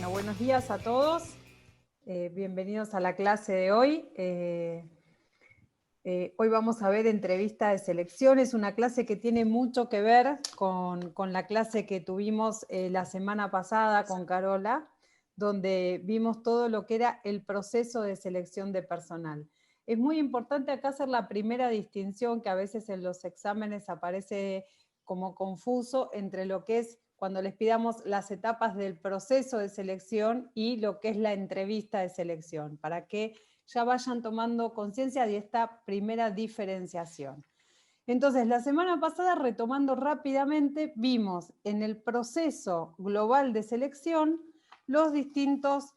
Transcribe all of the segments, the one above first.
Bueno, buenos días a todos. Bienvenidos a la clase de hoy. Hoy vamos a ver entrevista de selección. Es una clase que tiene mucho que ver con la clase que tuvimos la semana pasada con Carola, donde vimos todo lo que era el proceso de selección de personal. Es muy importante acá hacer la primera distinción que a veces en los exámenes aparece como confuso entre lo que es cuando les pidamos las etapas del proceso de selección y lo que es la entrevista de selección, para que ya vayan tomando conciencia de esta primera diferenciación. Entonces, la semana pasada, retomando rápidamente, vimos en el proceso global de selección las distintas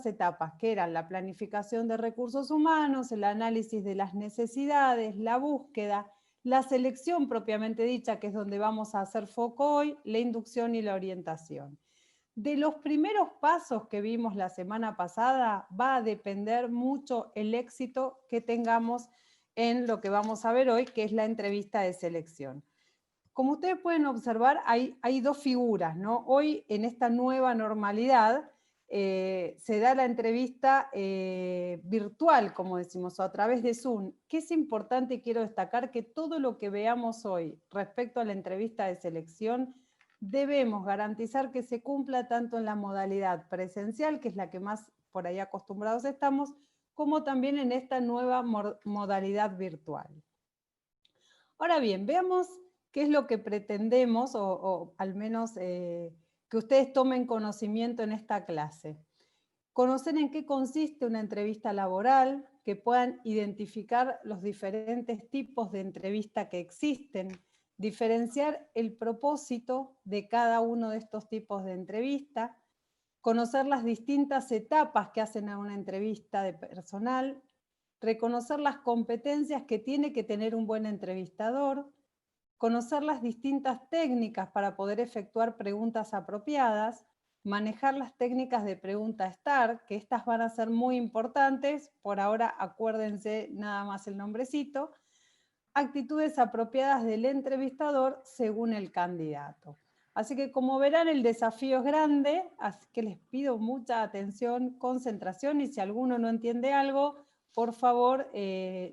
etapas, que eran la planificación de recursos humanos, el análisis de las necesidades, la búsqueda, la selección propiamente dicha, que es donde vamos a hacer foco hoy, la inducción y la orientación. De los primeros pasos que vimos la semana pasada va a depender mucho el éxito que tengamos en lo que vamos a ver hoy, que es la entrevista de selección. Como ustedes pueden observar, hay dos figuras, ¿no? Hoy, en esta nueva normalidad, se da la entrevista virtual, como decimos, o a través de Zoom. ¿Qué es importante? Y quiero destacar que todo lo que veamos hoy respecto a la entrevista de selección, debemos garantizar que se cumpla tanto en la modalidad presencial, que es la que más por ahí acostumbrados estamos, como también en esta nueva modalidad virtual. Ahora bien, veamos qué es lo que pretendemos, o al menos que ustedes tomen conocimiento en esta clase. Conocer en qué consiste una entrevista laboral, que puedan identificar los diferentes tipos de entrevista que existen, diferenciar el propósito de cada uno de estos tipos de entrevista, conocer las distintas etapas que hacen a una entrevista de personal, reconocer las competencias que tiene que tener un buen entrevistador, conocer las distintas técnicas para poder efectuar preguntas apropiadas, manejar las técnicas de pregunta STAR, que estas van a ser muy importantes, por ahora acuérdense nada más el nombrecito, actitudes apropiadas del entrevistador según el candidato. Así que como verán, el desafío es grande, así que les pido mucha atención, concentración, y si alguno no entiende algo, por favor,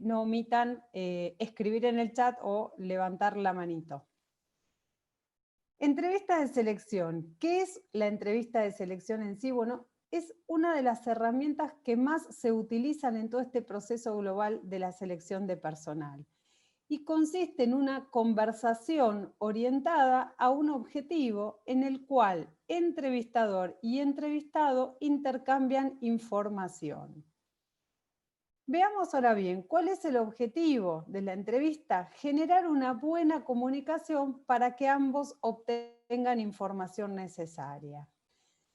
no omitan escribir en el chat o levantar la manito. Entrevista de selección. ¿Qué es la entrevista de selección en sí? Bueno, es una de las herramientas que más se utilizan en todo este proceso global de la selección de personal. Y consiste en una conversación orientada a un objetivo en el cual entrevistador y entrevistado intercambian información. Veamos ahora bien, ¿cuál es el objetivo de la entrevista? Generar una buena comunicación para que ambos obtengan información necesaria.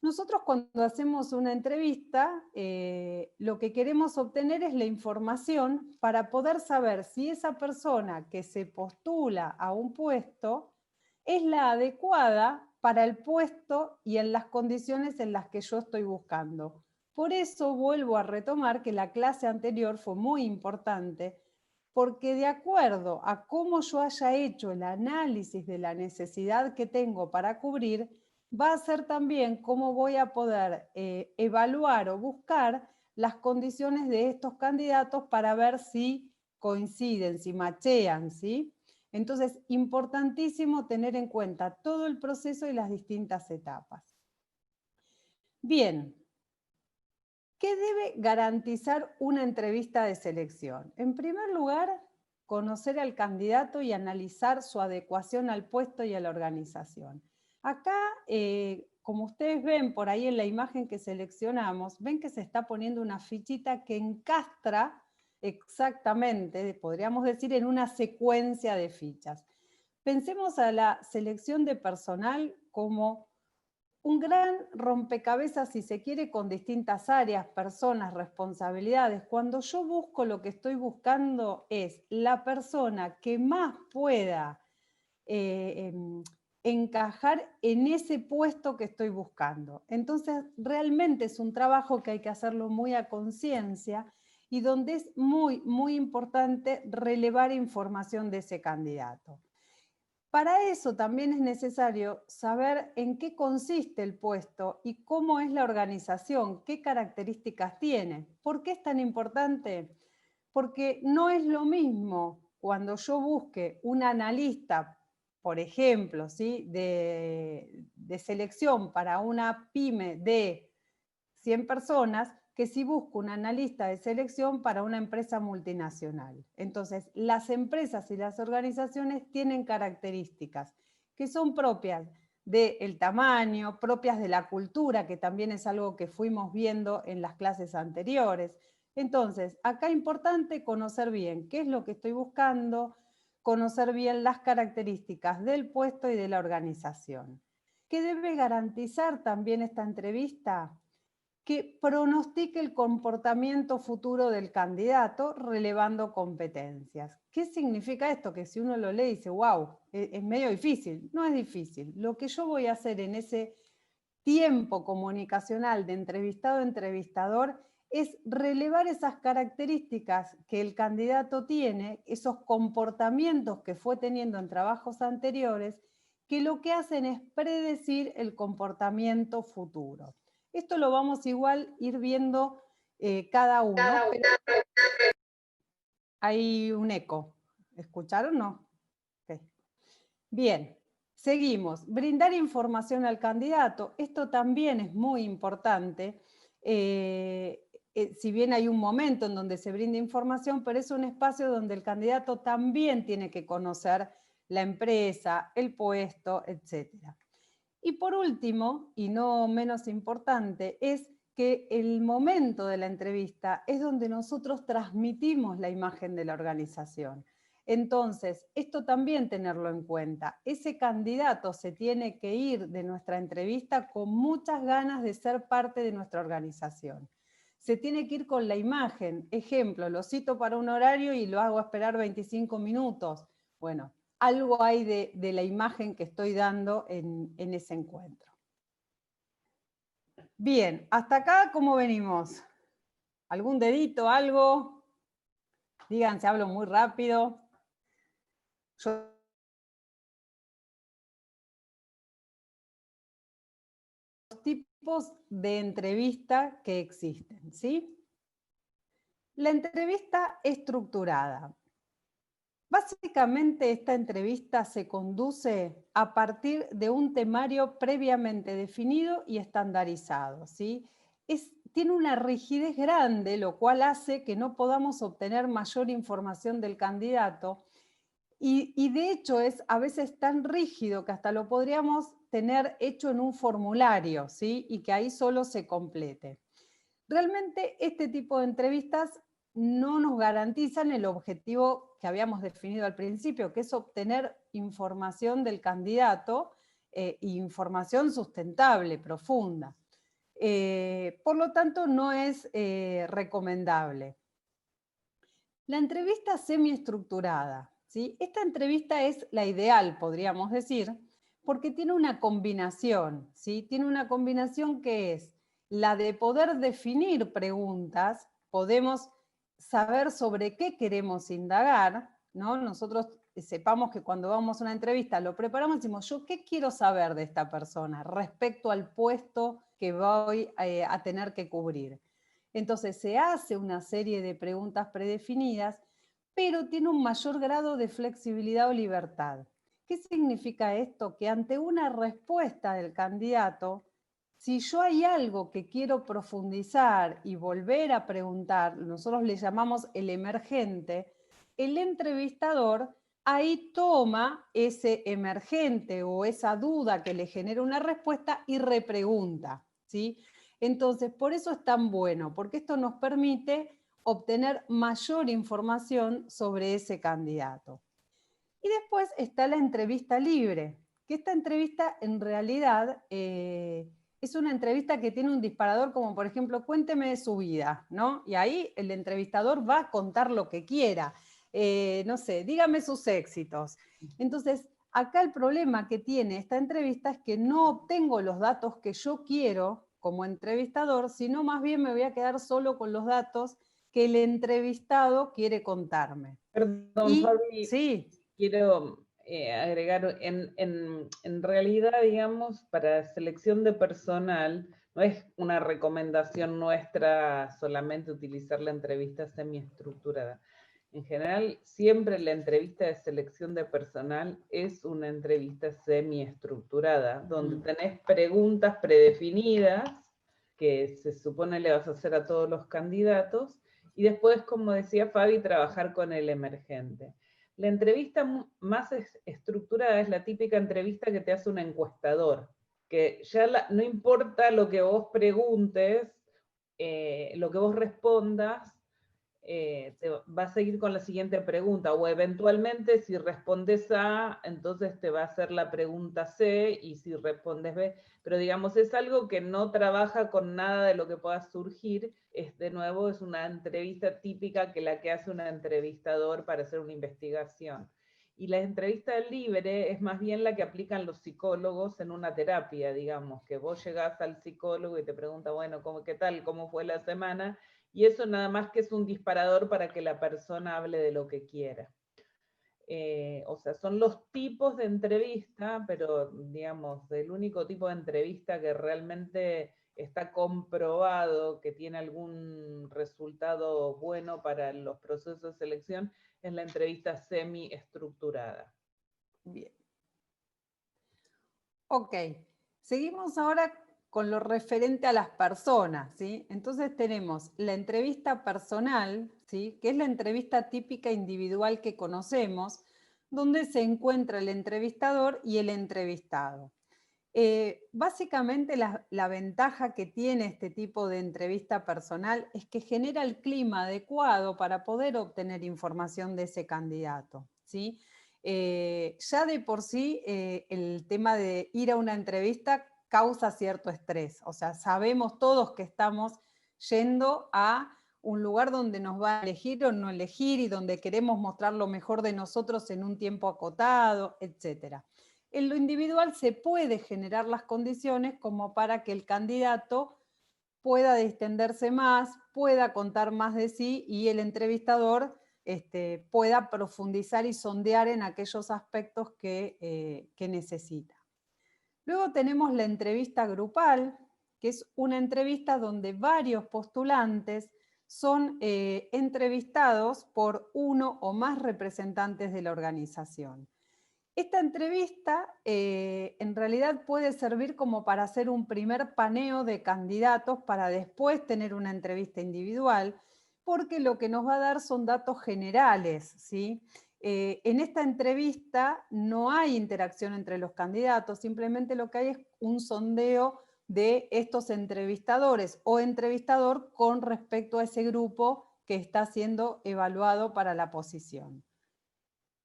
Nosotros cuando hacemos una entrevista, lo que queremos obtener es la información para poder saber si esa persona que se postula a un puesto es la adecuada para el puesto y en las condiciones en las que yo estoy buscando. Por eso vuelvo a retomar que la clase anterior fue muy importante, porque de acuerdo a cómo yo haya hecho el análisis de la necesidad que tengo para cubrir, va a ser también cómo voy a poder evaluar o buscar las condiciones de estos candidatos para ver si coinciden, si machean, ¿sí? Entonces, importantísimo tener en cuenta todo el proceso y las distintas etapas. Bien, ¿qué debe garantizar una entrevista de selección? En primer lugar, conocer al candidato y analizar su adecuación al puesto y a la organización. Acá, como ustedes ven por ahí en la imagen que seleccionamos, ven que se está poniendo una fichita que encastra exactamente, podríamos decir, en una secuencia de fichas. Pensemos a la selección de personal como un gran rompecabezas, si se quiere, con distintas áreas, personas, responsabilidades. Cuando yo busco, lo que estoy buscando es la persona que más pueda encajar en ese puesto que estoy buscando. Entonces, realmente es un trabajo que hay que hacerlo muy a conciencia y donde es muy, muy importante relevar información de ese candidato. Para eso también es necesario saber en qué consiste el puesto y cómo es la organización, qué características tiene. ¿Por qué es tan importante? Porque no es lo mismo cuando yo busque un analista, por ejemplo, ¿sí? de selección para una pyme de 100 personas, que si busco un analista de selección para una empresa multinacional. Entonces, las empresas y las organizaciones tienen características que son propias del tamaño, propias de la cultura, que también es algo que fuimos viendo en las clases anteriores. Entonces, acá es importante conocer bien qué es lo que estoy buscando, conocer bien las características del puesto y de la organización. ¿Qué debe garantizar también esta entrevista? Que pronostique el comportamiento futuro del candidato relevando competencias. ¿Qué significa esto? Que si uno lo lee y dice, wow, es medio difícil. No es difícil. Lo que yo voy a hacer en ese tiempo comunicacional de entrevistado a entrevistador es relevar esas características que el candidato tiene, esos comportamientos que fue teniendo en trabajos anteriores, que lo que hacen es predecir el comportamiento futuro. Esto lo vamos igual a ir viendo cada uno, pero hay un eco. ¿Escucharon o no? Okay. Bien, seguimos. Brindar información al candidato. Esto también es muy importante. Si bien hay un momento en donde se brinda información, pero es un espacio donde el candidato también tiene que conocer la empresa, el puesto, etc. Y por último, y no menos importante, es que el momento de la entrevista es donde nosotros transmitimos la imagen de la organización. Entonces, esto también tenerlo en cuenta. Ese candidato se tiene que ir de nuestra entrevista con muchas ganas de ser parte de nuestra organización. Se tiene que ir con la imagen. Ejemplo, lo cito para un horario y lo hago esperar 25 minutos. Bueno, algo hay de la imagen que estoy dando en ese encuentro. Bien, hasta acá, ¿cómo venimos? ¿Algún dedito, algo? Díganse, hablo muy rápido. Yo tipos de entrevista que existen, ¿sí? La entrevista estructurada. Básicamente esta entrevista se conduce a partir de un temario previamente definido y estandarizado, ¿sí? Tiene una rigidez grande, lo cual hace que no podamos obtener mayor información del candidato y de hecho es a veces tan rígido que hasta lo podríamos tener hecho en un formulario, ¿sí? Y que ahí solo se complete. Realmente este tipo de entrevistas no nos garantizan el objetivo que habíamos definido al principio, que es obtener información del candidato, información sustentable, profunda. Por lo tanto, no es recomendable. La entrevista semiestructurada, ¿sí? Esta entrevista es la ideal, podríamos decir, porque tiene una combinación, ¿sí? Tiene una combinación que es la de poder definir preguntas, podemos saber sobre qué queremos indagar, ¿no? Nosotros sepamos que cuando vamos a una entrevista lo preparamos y decimos, ¿yo qué quiero saber de esta persona respecto al puesto que voy a tener que cubrir? Entonces se hace una serie de preguntas predefinidas, pero tiene un mayor grado de flexibilidad o libertad. ¿Qué significa esto? Que ante una respuesta del candidato, si yo hay algo que quiero profundizar y volver a preguntar, nosotros le llamamos el emergente, el entrevistador ahí toma ese emergente o esa duda que le genera una respuesta y repregunta, ¿sí? Entonces, por eso es tan bueno, porque esto nos permite obtener mayor información sobre ese candidato. Y después está la entrevista libre, que esta entrevista en realidad es una entrevista que tiene un disparador como, por ejemplo, cuénteme de su vida, ¿no? Y ahí el entrevistador va a contar lo que quiera. No sé, dígame sus éxitos. Entonces, acá el problema que tiene esta entrevista es que no obtengo los datos que yo quiero como entrevistador, sino más bien me voy a quedar solo con los datos que el entrevistado quiere contarme. Perdón, Fabi, sí. quiero agregar, en realidad, digamos, para selección de personal, no es una recomendación nuestra solamente utilizar la entrevista semiestructurada. En general, siempre la entrevista de selección de personal es una entrevista semiestructurada, donde tenés preguntas predefinidas que se supone le vas a hacer a todos los candidatos, y después, como decía Fabi, trabajar con el emergente. La entrevista más estructurada es la típica entrevista que te hace un encuestador, que ya no importa lo que vos preguntes, lo que vos respondas, te va a seguir con la siguiente pregunta, o eventualmente si respondes A, entonces te va a hacer la pregunta C, y si respondes B, pero digamos, es algo que no trabaja con nada de lo que pueda surgir. De nuevo, es una entrevista típica que la que hace un entrevistador para hacer una investigación. Y la entrevista libre es más bien la que aplican los psicólogos en una terapia, digamos, que vos llegás al psicólogo y te pregunta, bueno, ¿qué tal? ¿Cómo fue la semana? Y eso nada más que es un disparador para que la persona hable de lo que quiera. O sea, son los tipos de entrevista, pero digamos, el único tipo de entrevista que realmente está comprobado que tiene algún resultado bueno para los procesos de selección es la entrevista semiestructurada. Bien. Ok, seguimos ahora con lo referente a las personas, ¿sí? Entonces tenemos la entrevista personal, ¿sí? Que es la entrevista típica individual que conocemos, donde se encuentra el entrevistador y el entrevistado. Básicamente la ventaja que tiene este tipo de entrevista personal es que genera el clima adecuado para poder obtener información de ese candidato, ¿sí? Ya de por sí el tema de ir a una entrevista causa cierto estrés, o sea, sabemos todos que estamos yendo a un lugar donde nos va a elegir o no elegir y donde queremos mostrar lo mejor de nosotros en un tiempo acotado, etcétera. En lo individual se puede generar las condiciones como para que el candidato pueda distenderse más, pueda contar más de sí y el entrevistador pueda profundizar y sondear en aquellos aspectos que necesita. Luego tenemos la entrevista grupal, que es una entrevista donde varios postulantes son entrevistados por uno o más representantes de la organización. Esta entrevista en realidad puede servir como para hacer un primer paneo de candidatos para después tener una entrevista individual, porque lo que nos va a dar son datos generales, ¿sí? En esta entrevista no hay interacción entre los candidatos, simplemente lo que hay es un sondeo de estos entrevistadores o entrevistador con respecto a ese grupo que está siendo evaluado para la posición.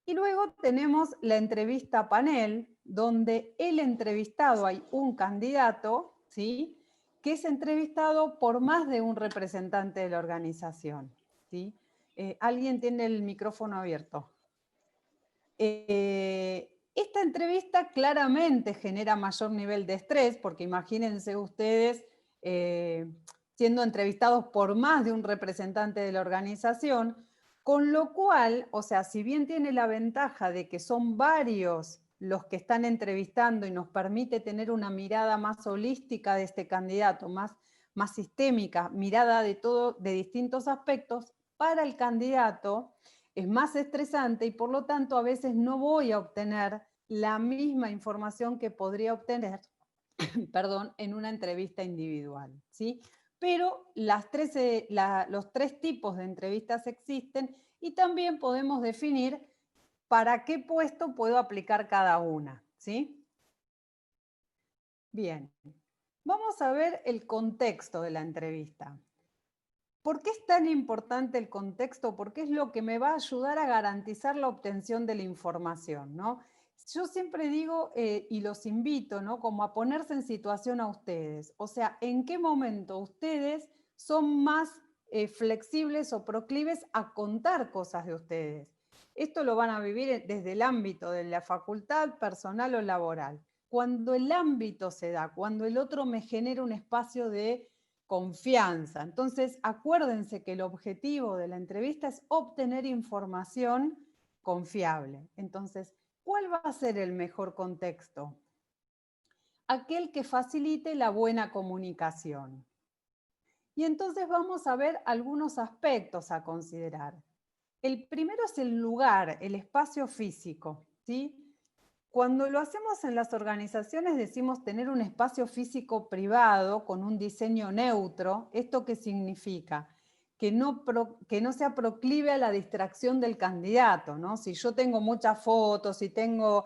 Y luego tenemos la entrevista panel, donde el entrevistado, hay un candidato, ¿sí?, que es entrevistado por más de un representante de la organización, ¿sí? ¿Alguien tiene el micrófono abierto? Esta entrevista claramente genera mayor nivel de estrés, porque imagínense ustedes siendo entrevistados por más de un representante de la organización, con lo cual, o sea, si bien tiene la ventaja de que son varios los que están entrevistando y nos permite tener una mirada más holística de este candidato, más sistémica, mirada de distintos aspectos, para el candidato es más estresante y por lo tanto a veces no voy a obtener la misma información que podría obtener perdón, en una entrevista individual, ¿sí? Pero los tres tipos de entrevistas existen y también podemos definir para qué puesto puedo aplicar cada una, ¿sí? Bien, vamos a ver el contexto de la entrevista. ¿Por qué es tan importante el contexto? Porque es lo que me va a ayudar a garantizar la obtención de la información, ¿no? Yo siempre digo y los invito, ¿no?, como a ponerse en situación a ustedes. O sea, ¿en qué momento ustedes son más flexibles o proclives a contar cosas de ustedes? Esto lo van a vivir desde el ámbito de la facultad, personal o laboral. Cuando el ámbito se da, cuando el otro me genera un espacio de confianza. Entonces, acuérdense que el objetivo de la entrevista es obtener información confiable. Entonces, ¿cuál va a ser el mejor contexto? Aquel que facilite la buena comunicación. Y entonces vamos a ver algunos aspectos a considerar. El primero es el lugar, el espacio físico, ¿sí? Cuando lo hacemos en las organizaciones decimos tener un espacio físico privado con un diseño neutro. ¿Esto qué significa? Que no sea proclive a la distracción del candidato, ¿no? Si yo tengo muchas fotos, si tengo,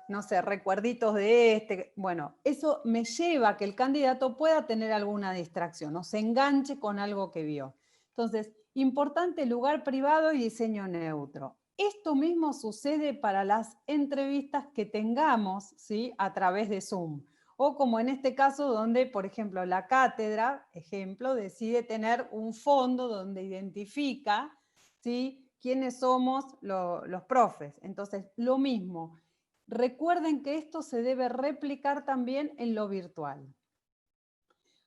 no sé, recuerditos de bueno, eso me lleva a que el candidato pueda tener alguna distracción o se enganche con algo que vio. Entonces, importante lugar privado y diseño neutro. Esto mismo sucede para las entrevistas que tengamos, ¿sí?, a través de Zoom. O como en este caso donde, por ejemplo, la cátedra, ejemplo, decide tener un fondo donde identifica, ¿sí?, quiénes somos los profes. Entonces, lo mismo. Recuerden que esto se debe replicar también en lo virtual.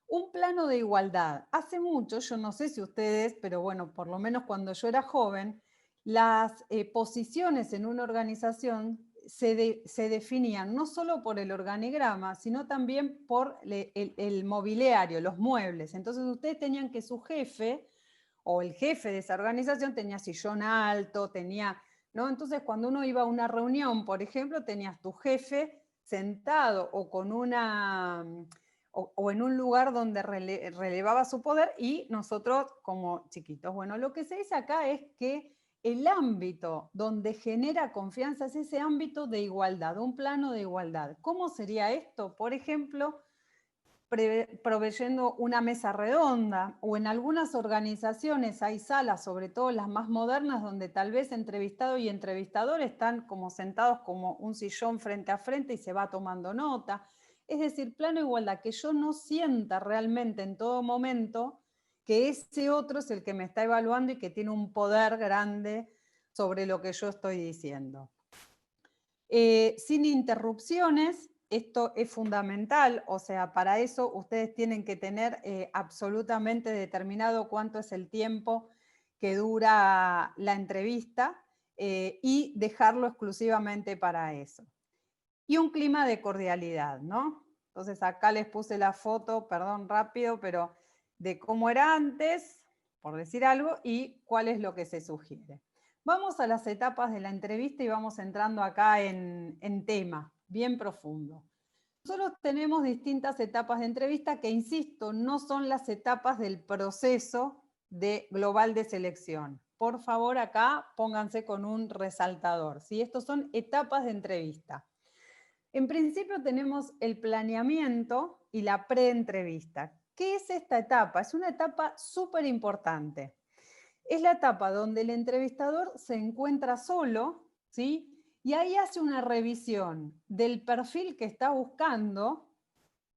Un plano de igualdad. Hace mucho, yo no sé si ustedes, pero bueno, por lo menos cuando yo era joven, las posiciones en una organización se definían no solo por el organigrama, sino también por el mobiliario, los muebles. Entonces ustedes tenían que su jefe o el jefe de esa organización tenía sillón alto, tenía, ¿no? Entonces cuando uno iba a una reunión, por ejemplo, tenías tu jefe sentado o con una o en un lugar donde relevaba su poder y nosotros como chiquitos. Bueno, lo que se dice acá es que el ámbito donde genera confianza es ese ámbito de igualdad, un plano de igualdad. ¿Cómo sería esto? Por ejemplo, proveyendo una mesa redonda, o en algunas organizaciones hay salas, sobre todo las más modernas, donde tal vez entrevistado y entrevistador están como sentados como un sillón frente a frente y se va tomando nota. Es decir, plano de igualdad, que yo no sienta realmente en todo momento que ese otro es el que me está evaluando y que tiene un poder grande sobre lo que yo estoy diciendo. Sin interrupciones, esto es fundamental, o sea, para eso ustedes tienen que tener absolutamente determinado cuánto es el tiempo que dura la entrevista y dejarlo exclusivamente para eso. Y un clima de cordialidad, ¿no? Entonces acá les puse la foto, perdón, rápido, pero de cómo era antes, por decir algo, y cuál es lo que se sugiere. Vamos a las etapas de la entrevista y vamos entrando acá en tema, bien profundo. Nosotros tenemos distintas etapas de entrevista que, insisto, no son las etapas del proceso global de selección. Por favor, acá pónganse con un resaltador, ¿sí? Estos son etapas de entrevista. En principio tenemos el planeamiento y la preentrevista. ¿Qué es esta etapa? Es una etapa súper importante. Es la etapa donde el entrevistador se encuentra solo, ¿sí? Y ahí hace una revisión del perfil que está buscando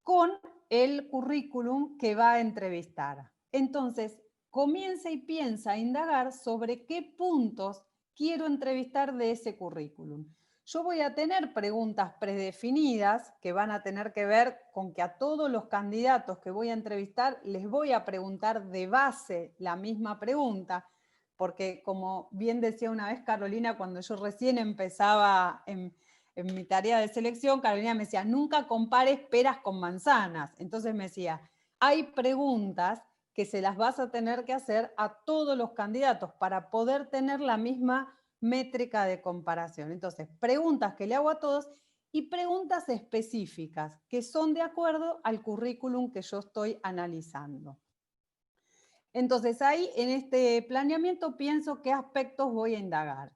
con el currículum que va a entrevistar. Entonces, comienza y piensa a indagar sobre qué puntos quiero entrevistar de ese currículum. Yo voy a tener preguntas predefinidas que van a tener que ver con que a todos los candidatos que voy a entrevistar les voy a preguntar de base la misma pregunta, porque como bien decía una vez Carolina, cuando yo recién empezaba en mi tarea de selección, Carolina me decía, nunca compares peras con manzanas. Entonces me decía, hay preguntas que se las vas a tener que hacer a todos los candidatos para poder tener la misma métrica de comparación. Entonces, preguntas que le hago a todos y preguntas específicas que son de acuerdo al currículum que yo estoy analizando. Entonces, ahí en este planeamiento pienso qué aspectos voy a indagar.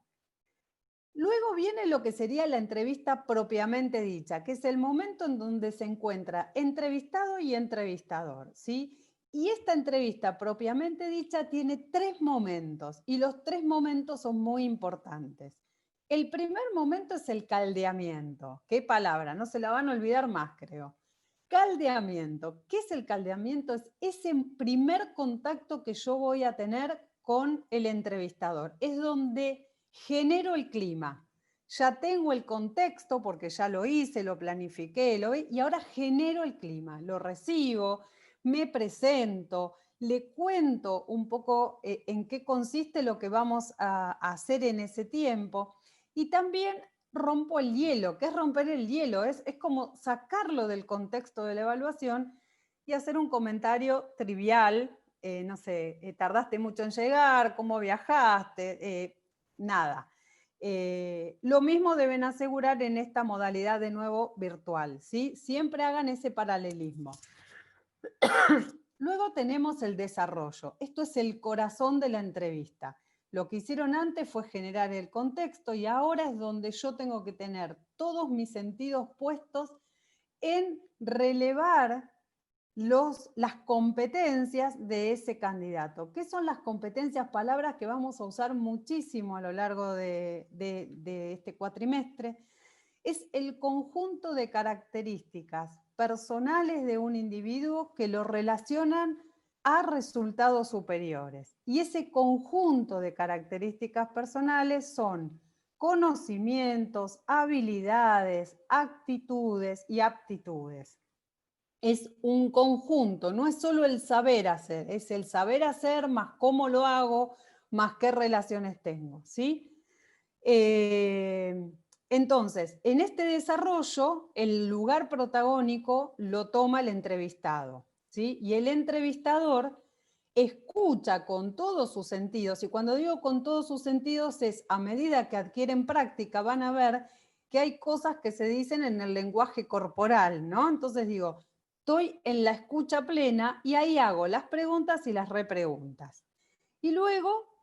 Luego viene lo que sería la entrevista propiamente dicha, que es el momento en donde se encuentra entrevistado y entrevistador, ¿sí? Y esta entrevista propiamente dicha tiene 3 momentos, y los 3 momentos son muy importantes. El primer momento es el caldeamiento. Qué palabra, no se la van a olvidar más, creo. Caldeamiento. ¿Qué es el caldeamiento? Es ese primer contacto que yo voy a tener con el entrevistador. Es donde genero el clima. Ya tengo el contexto porque ya lo hice, lo planifiqué, y ahora genero el clima. Lo recibo, me presento, le cuento un poco en qué consiste lo que vamos a hacer en ese tiempo. Y también rompo el hielo. ¿Qué es romper el hielo? Es como sacarlo del contexto de la evaluación y hacer un comentario trivial, no sé, tardaste mucho en llegar, cómo viajaste, nada. Lo mismo deben asegurar en esta modalidad de nuevo virtual, ¿sí? Siempre hagan ese paralelismo. Luego tenemos el desarrollo. Esto es el corazón de la entrevista. Lo que hicieron antes fue generar el contexto y ahora es donde yo tengo que tener todos mis sentidos puestos en relevar las competencias de ese candidato. ¿Qué son las competencias? Palabras que vamos a usar muchísimo a lo largo de este cuatrimestre. Es el conjunto de características personales de un individuo que lo relacionan a resultados superiores. Y ese conjunto de características personales son conocimientos, habilidades, actitudes y aptitudes. Es un conjunto, no es solo el saber hacer, es el saber hacer más cómo lo hago, más qué relaciones tengo, ¿sí? Entonces, en este desarrollo, el lugar protagónico lo toma el entrevistado, ¿sí? Y el entrevistador escucha con todos sus sentidos, y cuando digo con todos sus sentidos es a medida que adquieren práctica van a ver que hay cosas que se dicen en el lenguaje corporal, ¿no? Entonces digo, estoy en la escucha plena y ahí hago las preguntas y las repreguntas. Y luego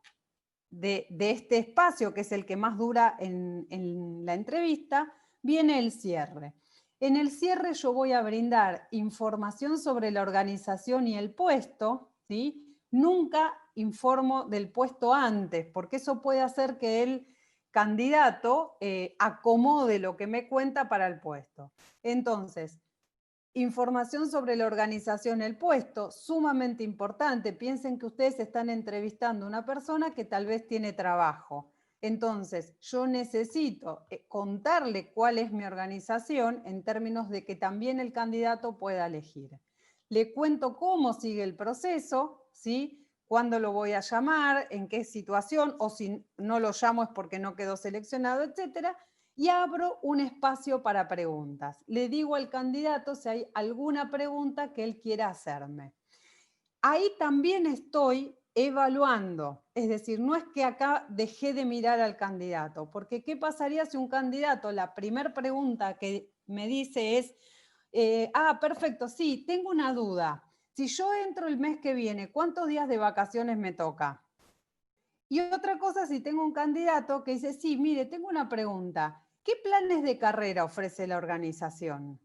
de este espacio, que es el que más dura en la entrevista, viene el cierre. En el cierre yo voy a brindar información sobre la organización y el puesto, ¿sí? Nunca informo del puesto antes, porque eso puede hacer que el candidato acomode lo que me cuenta para el puesto. Entonces, información sobre la organización, el puesto, sumamente importante. Piensen que ustedes están entrevistando a una persona que tal vez tiene trabajo. Entonces, yo necesito contarle cuál es mi organización en términos de que también el candidato pueda elegir. Le cuento cómo sigue el proceso, ¿sí? Cuándo lo voy a llamar, en qué situación, o si no lo llamo es porque no quedó seleccionado, etcétera. Y abro un espacio para preguntas. Le digo al candidato si hay alguna pregunta que él quiera hacerme. Ahí también estoy evaluando, es decir, no es que acá dejé de mirar al candidato, porque ¿qué pasaría si un candidato, la primera pregunta que me dice es, perfecto, sí, tengo una duda. Si yo entro el mes que viene, ¿cuántos días de vacaciones me toca? Y otra cosa, si tengo un candidato que dice, sí, mire, tengo una pregunta. ¿Qué planes de carrera ofrece la organización?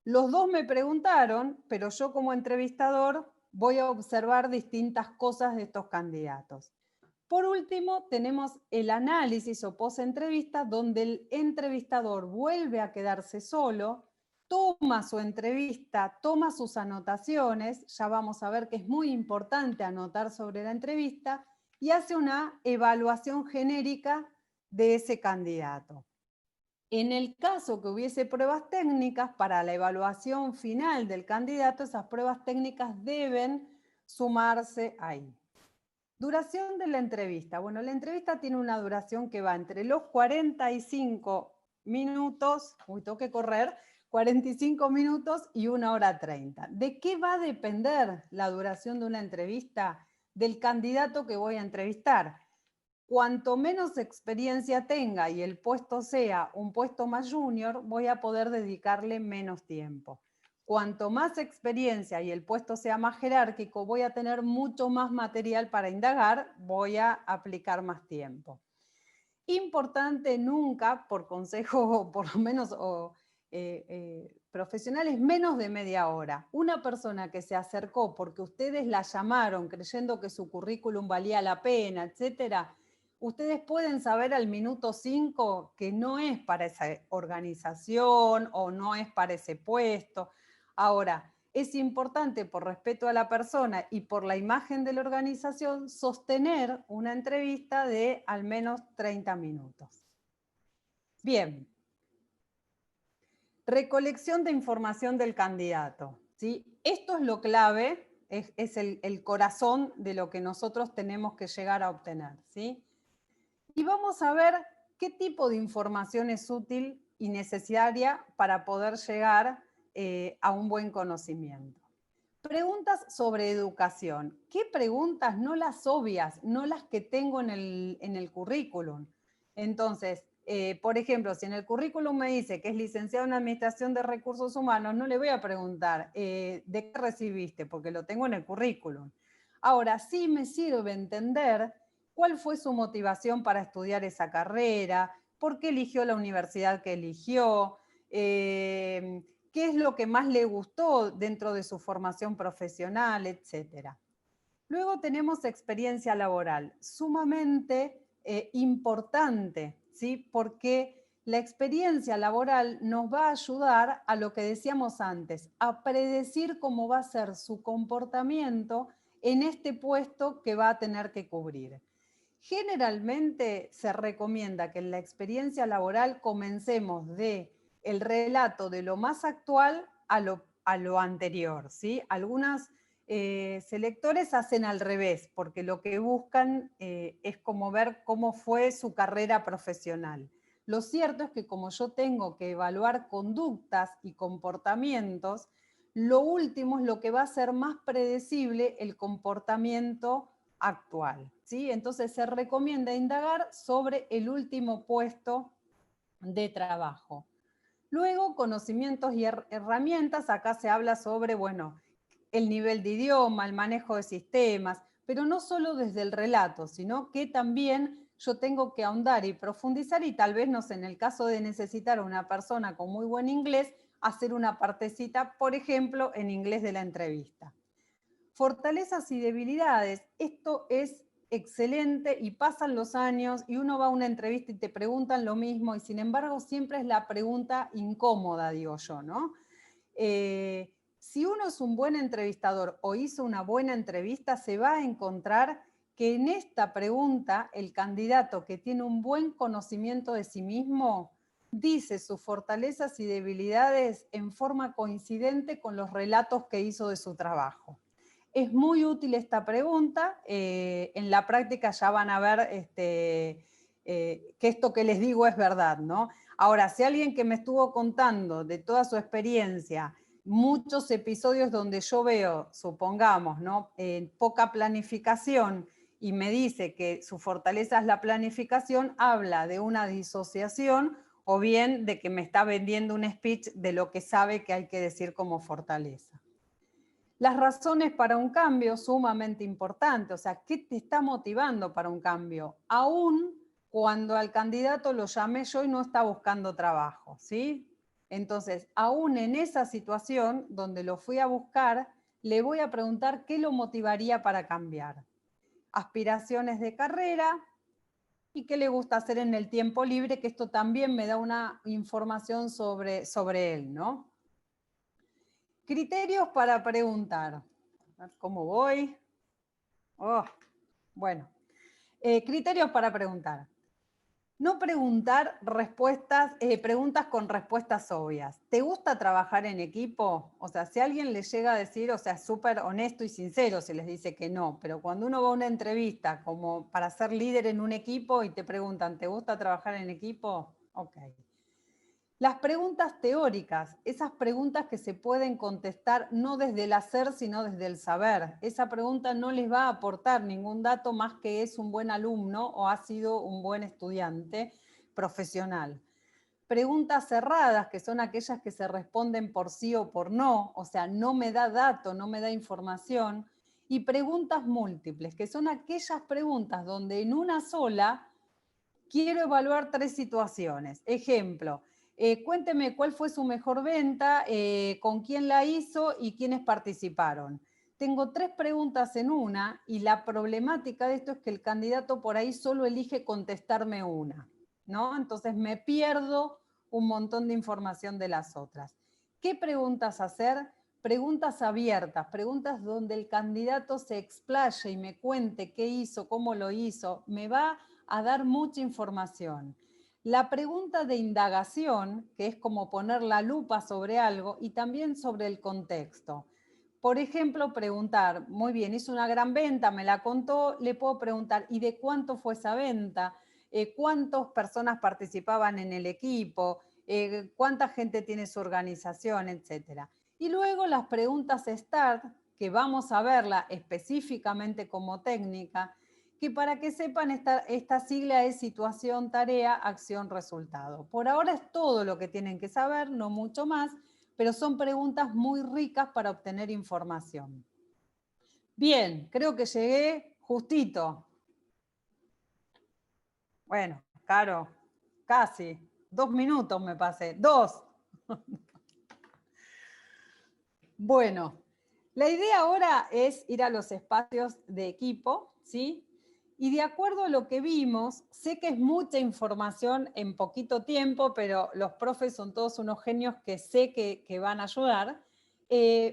Los dos me preguntaron, pero yo como entrevistador voy a observar distintas cosas de estos candidatos. Por último, tenemos el análisis o post-entrevista, donde el entrevistador vuelve a quedarse solo, toma su entrevista, toma sus anotaciones, ya vamos a ver que es muy importante anotar sobre la entrevista, y hace una evaluación genérica de ese candidato. En el caso que hubiese pruebas técnicas, para la evaluación final del candidato, esas pruebas técnicas deben sumarse ahí. Duración de la entrevista. Bueno, la entrevista tiene una duración que va entre los 45 minutos, tengo que correr, 45 minutos y 1 hora 30. ¿De qué va a depender la duración de una entrevista? Del candidato que voy a entrevistar. Cuanto menos experiencia tenga y el puesto sea un puesto más junior, voy a poder dedicarle menos tiempo. Cuanto más experiencia y el puesto sea más jerárquico, voy a tener mucho más material para indagar, voy a aplicar más tiempo. Importante nunca, por consejo, por lo menos profesionales, menos de media hora. Una persona que se acercó porque ustedes la llamaron creyendo que su currículum valía la pena, etcétera, ustedes pueden saber al minuto 5 que no es para esa organización o no es para ese puesto. Ahora, es importante, por respeto a la persona y por la imagen de la organización, sostener una entrevista de al menos 30 minutos. Bien. Recolección de información del candidato, ¿sí? Esto es lo clave, es el corazón de lo que nosotros tenemos que llegar a obtener, ¿sí? Y vamos a ver ¿qué tipo de información es útil y necesaria para poder llegar a un buen conocimiento? Preguntas sobre educación. ¿Qué preguntas? No las obvias, no las que tengo en el currículum. Entonces, por ejemplo, si en el currículum me dice que es licenciado en Administración de Recursos Humanos, no le voy a preguntar ¿de qué recibiste? Porque lo tengo en el currículum. Ahora, sí me sirve entender cuál fue su motivación para estudiar esa carrera, por qué eligió la universidad que eligió, qué es lo que más le gustó dentro de su formación profesional, etcétera. Luego tenemos experiencia laboral, sumamente importante, ¿sí? Porque la experiencia laboral nos va a ayudar a lo que decíamos antes, a predecir cómo va a ser su comportamiento en este puesto que va a tener que cubrir. Generalmente se recomienda que en la experiencia laboral comencemos de el relato de lo más actual a lo anterior, ¿sí? Algunas selectores hacen al revés, porque lo que buscan es como ver cómo fue su carrera profesional. Lo cierto es que como yo tengo que evaluar conductas y comportamientos, lo último es lo que va a ser más predecible el comportamiento actual, ¿sí? Entonces se recomienda indagar sobre el último puesto de trabajo. Luego, conocimientos y herramientas, acá se habla sobre, bueno, el nivel de idioma, el manejo de sistemas, pero no solo desde el relato, sino que también yo tengo que ahondar y profundizar y tal vez, no sé, en el caso de necesitar a una persona con muy buen inglés, hacer una partecita, por ejemplo, en inglés de la entrevista. Fortalezas y debilidades, esto es excelente y pasan los años y uno va a una entrevista y te preguntan lo mismo y sin embargo siempre es la pregunta incómoda, digo yo, ¿no? Si uno es un buen entrevistador o hizo una buena entrevista, se va a encontrar que en esta pregunta el candidato que tiene un buen conocimiento de sí mismo dice sus fortalezas y debilidades en forma coincidente con los relatos que hizo de su trabajo. Es muy útil esta pregunta, en la práctica ya van a ver que esto que les digo es verdad, ¿no? Ahora, si alguien que me estuvo contando de toda su experiencia, muchos episodios donde yo veo, supongamos, ¿no? Poca planificación y me dice que su fortaleza es la planificación, habla de una disociación o bien de que me está vendiendo un speech de lo que sabe que hay que decir como fortaleza. Las razones para un cambio, sumamente importante, o sea, ¿qué te está motivando para un cambio? Aún cuando al candidato lo llamé yo y no está buscando trabajo, ¿sí? Entonces, aún en esa situación donde lo fui a buscar, le voy a preguntar qué lo motivaría para cambiar. Aspiraciones de carrera y qué le gusta hacer en el tiempo libre, que esto también me da una información sobre él, ¿no? Criterios para preguntar. A ver cómo voy. Oh, bueno. Criterios para preguntar. No preguntar preguntas con respuestas obvias. ¿Te gusta trabajar en equipo? O sea, si alguien le llega a decir, o sea, súper honesto y sincero, se les dice que no, pero cuando uno va a una entrevista como para ser líder en un equipo y te preguntan, ¿te gusta trabajar en equipo? Ok. Las preguntas teóricas, esas preguntas que se pueden contestar no desde el hacer, sino desde el saber. Esa pregunta no les va a aportar ningún dato más que es un buen alumno o ha sido un buen estudiante profesional. Preguntas cerradas, que son aquellas que se responden por sí o por no, o sea, no me da dato, no me da información. Y preguntas múltiples, que son aquellas preguntas donde en una sola quiero evaluar 3 situaciones. Ejemplo, cuénteme cuál fue su mejor venta, con quién la hizo y quiénes participaron. Tengo 3 preguntas en una y la problemática de esto es que el candidato por ahí solo elige contestarme una, ¿no? Entonces me pierdo un montón de información de las otras. ¿Qué preguntas hacer? Preguntas abiertas, preguntas donde el candidato se explaye y me cuente qué hizo, cómo lo hizo. Me va a dar mucha información. La pregunta de indagación, que es como poner la lupa sobre algo y también sobre el contexto. Por ejemplo, preguntar, muy bien, hizo una gran venta, me la contó, le puedo preguntar, ¿y de cuánto fue esa venta? cuántas personas participaban en el equipo, cuánta gente tiene su organización, etc. Y luego las preguntas START, que vamos a verla específicamente como técnica, que para que sepan esta sigla es situación, tarea, acción, resultado. Por ahora es todo lo que tienen que saber, no mucho más, pero son preguntas muy ricas para obtener información. Bien, creo que llegué justito. Bueno, Caro, casi. 2 minutos me pasé. 2. Bueno, la idea ahora es ir a los espacios de equipo, ¿sí? Y de acuerdo a lo que vimos, sé que es mucha información en poquito tiempo, pero los profes son todos unos genios que sé que van a ayudar.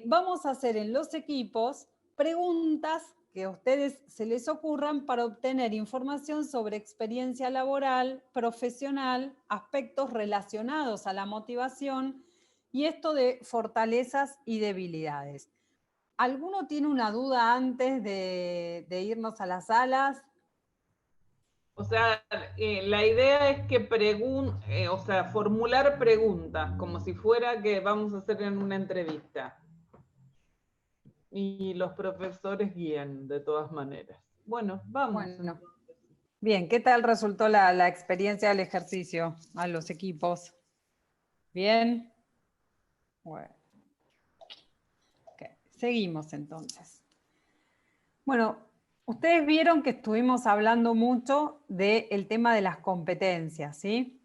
Vamos a hacer en los equipos preguntas que a ustedes se les ocurran para obtener información sobre experiencia laboral, profesional, aspectos relacionados a la motivación y esto de fortalezas y debilidades. ¿Alguno tiene una duda antes de irnos a las salas? O sea, la idea es que formular preguntas, como si fuera que vamos a hacer en una entrevista. Y los profesores guían de todas maneras. Bueno, vamos. Bueno, bien, ¿qué tal resultó la experiencia del ejercicio a los equipos? ¿Bien? Bueno. Okay. Seguimos entonces. Bueno, ustedes vieron que estuvimos hablando mucho del tema de las competencias, ¿sí?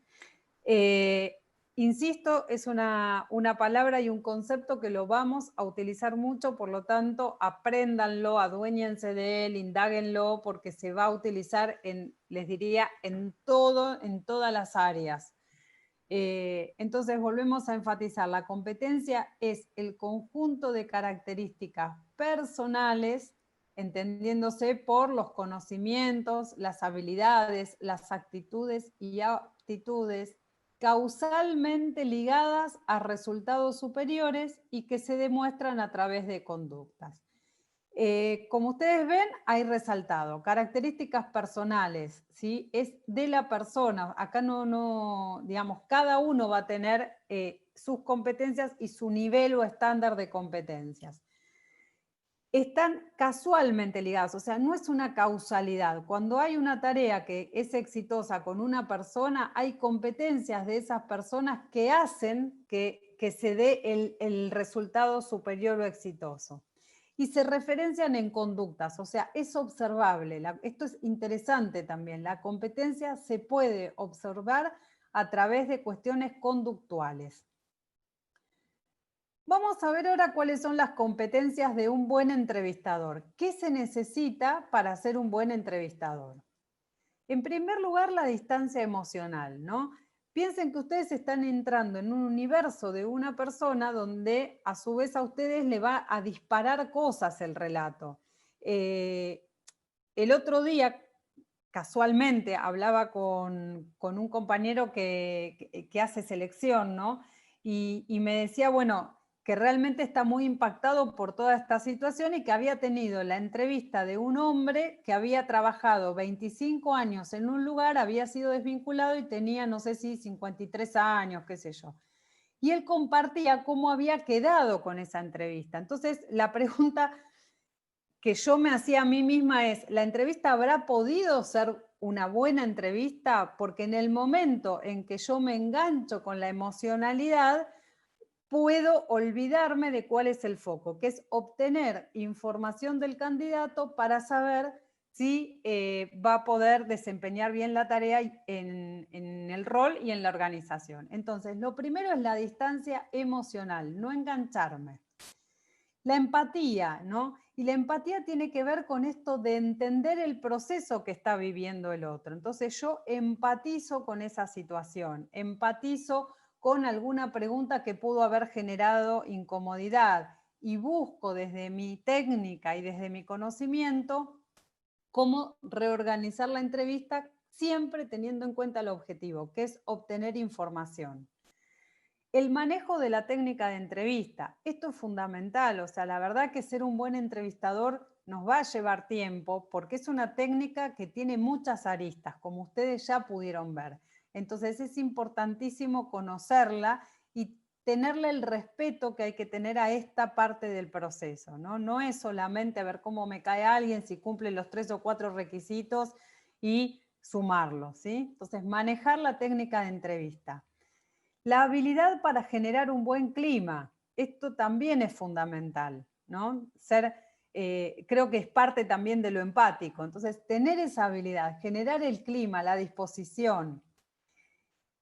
Insisto, es una palabra y un concepto que lo vamos a utilizar mucho, por lo tanto, apréndanlo, aduéñense de él, indáguenlo, porque se va a utilizar, les diría, en todas las áreas. Entonces, volvemos a enfatizar, la competencia es el conjunto de características personales, entendiéndose por los conocimientos, las habilidades, las actitudes y aptitudes causalmente ligadas a resultados superiores y que se demuestran a través de conductas. Como ustedes ven, hay resaltado características personales, ¿sí? Es de la persona. Acá digamos, cada uno va a tener sus competencias y su nivel o estándar de competencias. Están casualmente ligadas, o sea, no es una causalidad. Cuando hay una tarea que es exitosa con una persona, hay competencias de esas personas que hacen que se dé el resultado superior o exitoso. Y se referencian en conductas, o sea, es observable. Esto es interesante también. La competencia se puede observar a través de cuestiones conductuales. Vamos a ver ahora cuáles son las competencias de un buen entrevistador. ¿Qué se necesita para ser un buen entrevistador? En primer lugar, la distancia emocional, ¿no? Piensen que ustedes están entrando en un universo de una persona donde a su vez a ustedes le va a disparar cosas el relato. El otro día, casualmente, hablaba con un compañero que hace selección, ¿no? Y me decía, bueno, que realmente está muy impactado por toda esta situación y que había tenido la entrevista de un hombre que había trabajado 25 años en un lugar, había sido desvinculado y tenía, no sé si 53 años, qué sé yo. Y él compartía cómo había quedado con esa entrevista. Entonces, la pregunta que yo me hacía a mí misma es, ¿la entrevista habrá podido ser una buena entrevista? Porque en el momento en que yo me engancho con la emocionalidad, puedo olvidarme de cuál es el foco, que es obtener información del candidato para saber si va a poder desempeñar bien la tarea en el rol y en la organización. Entonces, lo primero es la distancia emocional, no engancharme. La empatía, ¿no? Y la empatía tiene que ver con esto de entender el proceso que está viviendo el otro. Entonces yo empatizo con esa situación, empatizo con alguna pregunta que pudo haber generado incomodidad y busco desde mi técnica y desde mi conocimiento cómo reorganizar la entrevista siempre teniendo en cuenta el objetivo, que es obtener información. El manejo de la técnica de entrevista, esto es fundamental, o sea, la verdad que ser un buen entrevistador nos va a llevar tiempo porque es una técnica que tiene muchas aristas, como ustedes ya pudieron ver. Entonces es importantísimo conocerla y tenerle el respeto que hay que tener a esta parte del proceso, ¿no? No es solamente a ver cómo me cae alguien, si cumple los 3 o 4 requisitos y sumarlos, ¿sí? Entonces, manejar la técnica de entrevista. La habilidad para generar un buen clima, esto también es fundamental, ¿no? Creo que es parte también de lo empático. Entonces, tener esa habilidad, generar el clima, la disposición.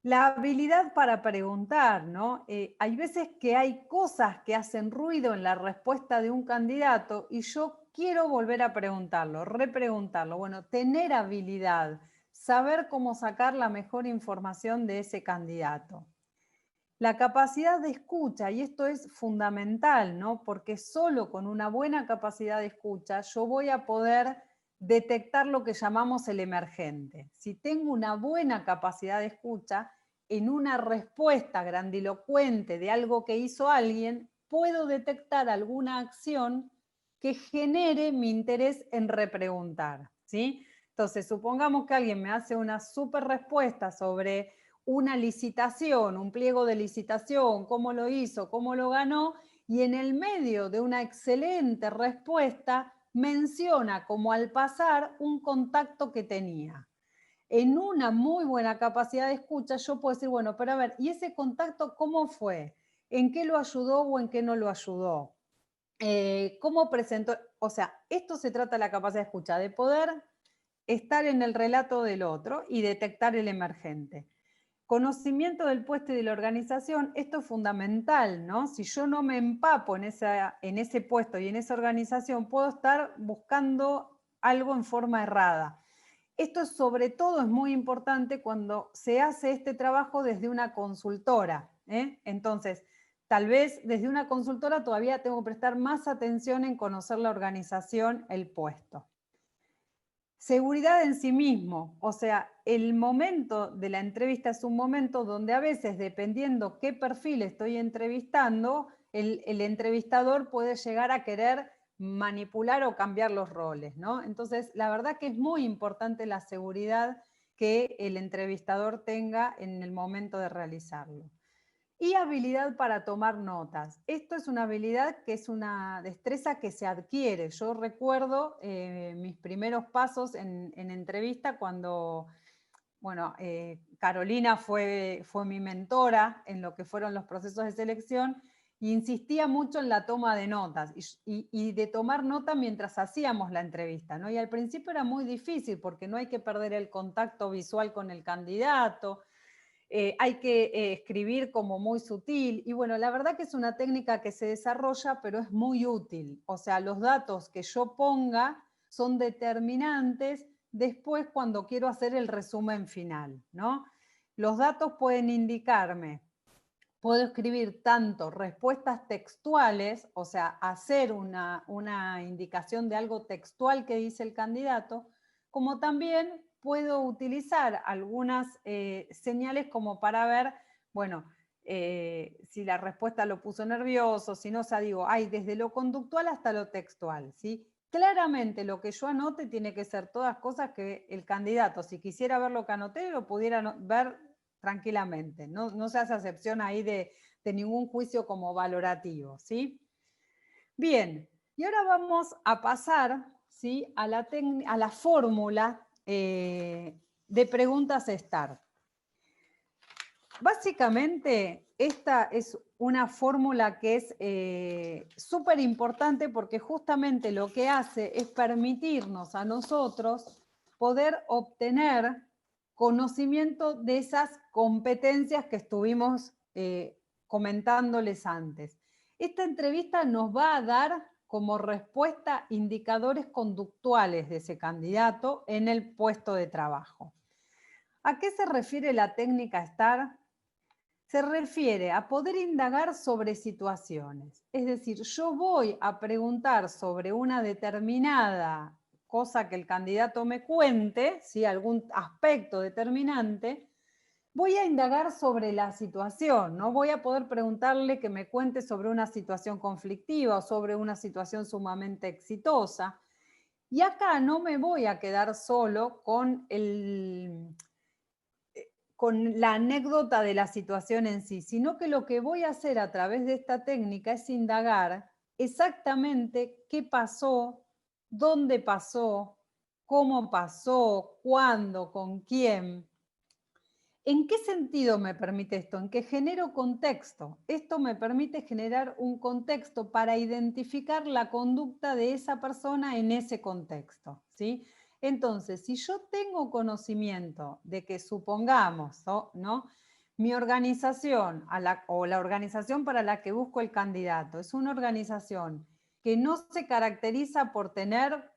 La habilidad para preguntar, ¿no? Hay veces que hay cosas que hacen ruido en la respuesta de un candidato y yo quiero volver a preguntarlo, repreguntarlo. Bueno, tener habilidad, saber cómo sacar la mejor información de ese candidato. La capacidad de escucha, y esto es fundamental, ¿no? Porque solo con una buena capacidad de escucha yo voy a poder detectar lo que llamamos el emergente. Si tengo una buena capacidad de escucha, en una respuesta grandilocuente de algo que hizo alguien, puedo detectar alguna acción que genere mi interés en repreguntar, ¿sí? Entonces, supongamos que alguien me hace una súper respuesta sobre una licitación, un pliego de licitación, cómo lo hizo, cómo lo ganó, y en el medio de una excelente respuesta menciona como al pasar un contacto que tenía. En una muy buena capacidad de escucha yo puedo decir, bueno, pero a ver, ¿y ese contacto cómo fue? ¿En qué lo ayudó o en qué no lo ayudó? ¿Cómo presentó? O sea, esto se trata de la capacidad de escucha, de poder estar en el relato del otro y detectar el emergente. Conocimiento del puesto y de la organización, esto es fundamental, ¿no? Si yo no me empapo en ese puesto y en esa organización, puedo estar buscando algo en forma errada. Esto sobre todo es muy importante cuando se hace este trabajo desde una consultora, ¿eh? Entonces, tal vez desde una consultora todavía tengo que prestar más atención en conocer la organización, el puesto. Seguridad en sí mismo, o sea, el momento de la entrevista es un momento donde a veces, dependiendo qué perfil estoy entrevistando, el entrevistador puede llegar a querer manipular o cambiar los roles, ¿no? Entonces, la verdad que es muy importante la seguridad que el entrevistador tenga en el momento de realizarlo. Y habilidad para tomar notas. Esto es una habilidad que es una destreza que se adquiere. Yo recuerdo mis primeros pasos en entrevista cuando, bueno, Carolina fue mi mentora en lo que fueron los procesos de selección e insistía mucho en la toma de notas y de tomar nota mientras hacíamos la entrevista, ¿no? Y al principio era muy difícil porque no hay que perder el contacto visual con el candidato, hay que escribir como muy sutil, y bueno, la verdad que es una técnica que se desarrolla, pero es muy útil. O sea, los datos que yo ponga son determinantes después cuando quiero hacer el resumen final, ¿no? Los datos pueden indicarme, puedo escribir tanto respuestas textuales, o sea, hacer una indicación de algo textual que dice el candidato, como también puedo utilizar algunas señales como para ver, bueno, si la respuesta lo puso nervioso, si no, o sea, digo, hay desde lo conductual hasta lo textual, ¿sí? Claramente lo que yo anote tiene que ser todas cosas que el candidato, si quisiera ver lo que anoté, lo pudiera ver tranquilamente. No se hace acepción ahí de ningún juicio como valorativo, ¿sí? Bien, y ahora vamos a pasar, ¿sí?, a la fórmula de preguntas STAR. Básicamente, esta es una fórmula que es súper importante porque justamente lo que hace es permitirnos a nosotros poder obtener conocimiento de esas competencias que estuvimos comentándoles antes. Esta entrevista nos va a dar como respuesta indicadores conductuales de ese candidato en el puesto de trabajo. ¿A qué se refiere la técnica STAR? Se refiere a poder indagar sobre situaciones. Es decir, yo voy a preguntar sobre una determinada cosa que el candidato me cuente, ¿sí?, algún aspecto determinante, voy a indagar sobre la situación, no voy a poder preguntarle que me cuente sobre una situación conflictiva o sobre una situación sumamente exitosa. Y acá no me voy a quedar solo con la anécdota de la situación en sí, sino que lo que voy a hacer a través de esta técnica es indagar exactamente qué pasó, dónde pasó, cómo pasó, cuándo, con quién. ¿En qué sentido me permite esto? En que genero contexto. Esto me permite generar un contexto para identificar la conducta de esa persona en ese contexto, ¿sí? Entonces, si yo tengo conocimiento de que supongamos, ¿no? Mi organización o la organización para la que busco el candidato es una organización que no se caracteriza por tener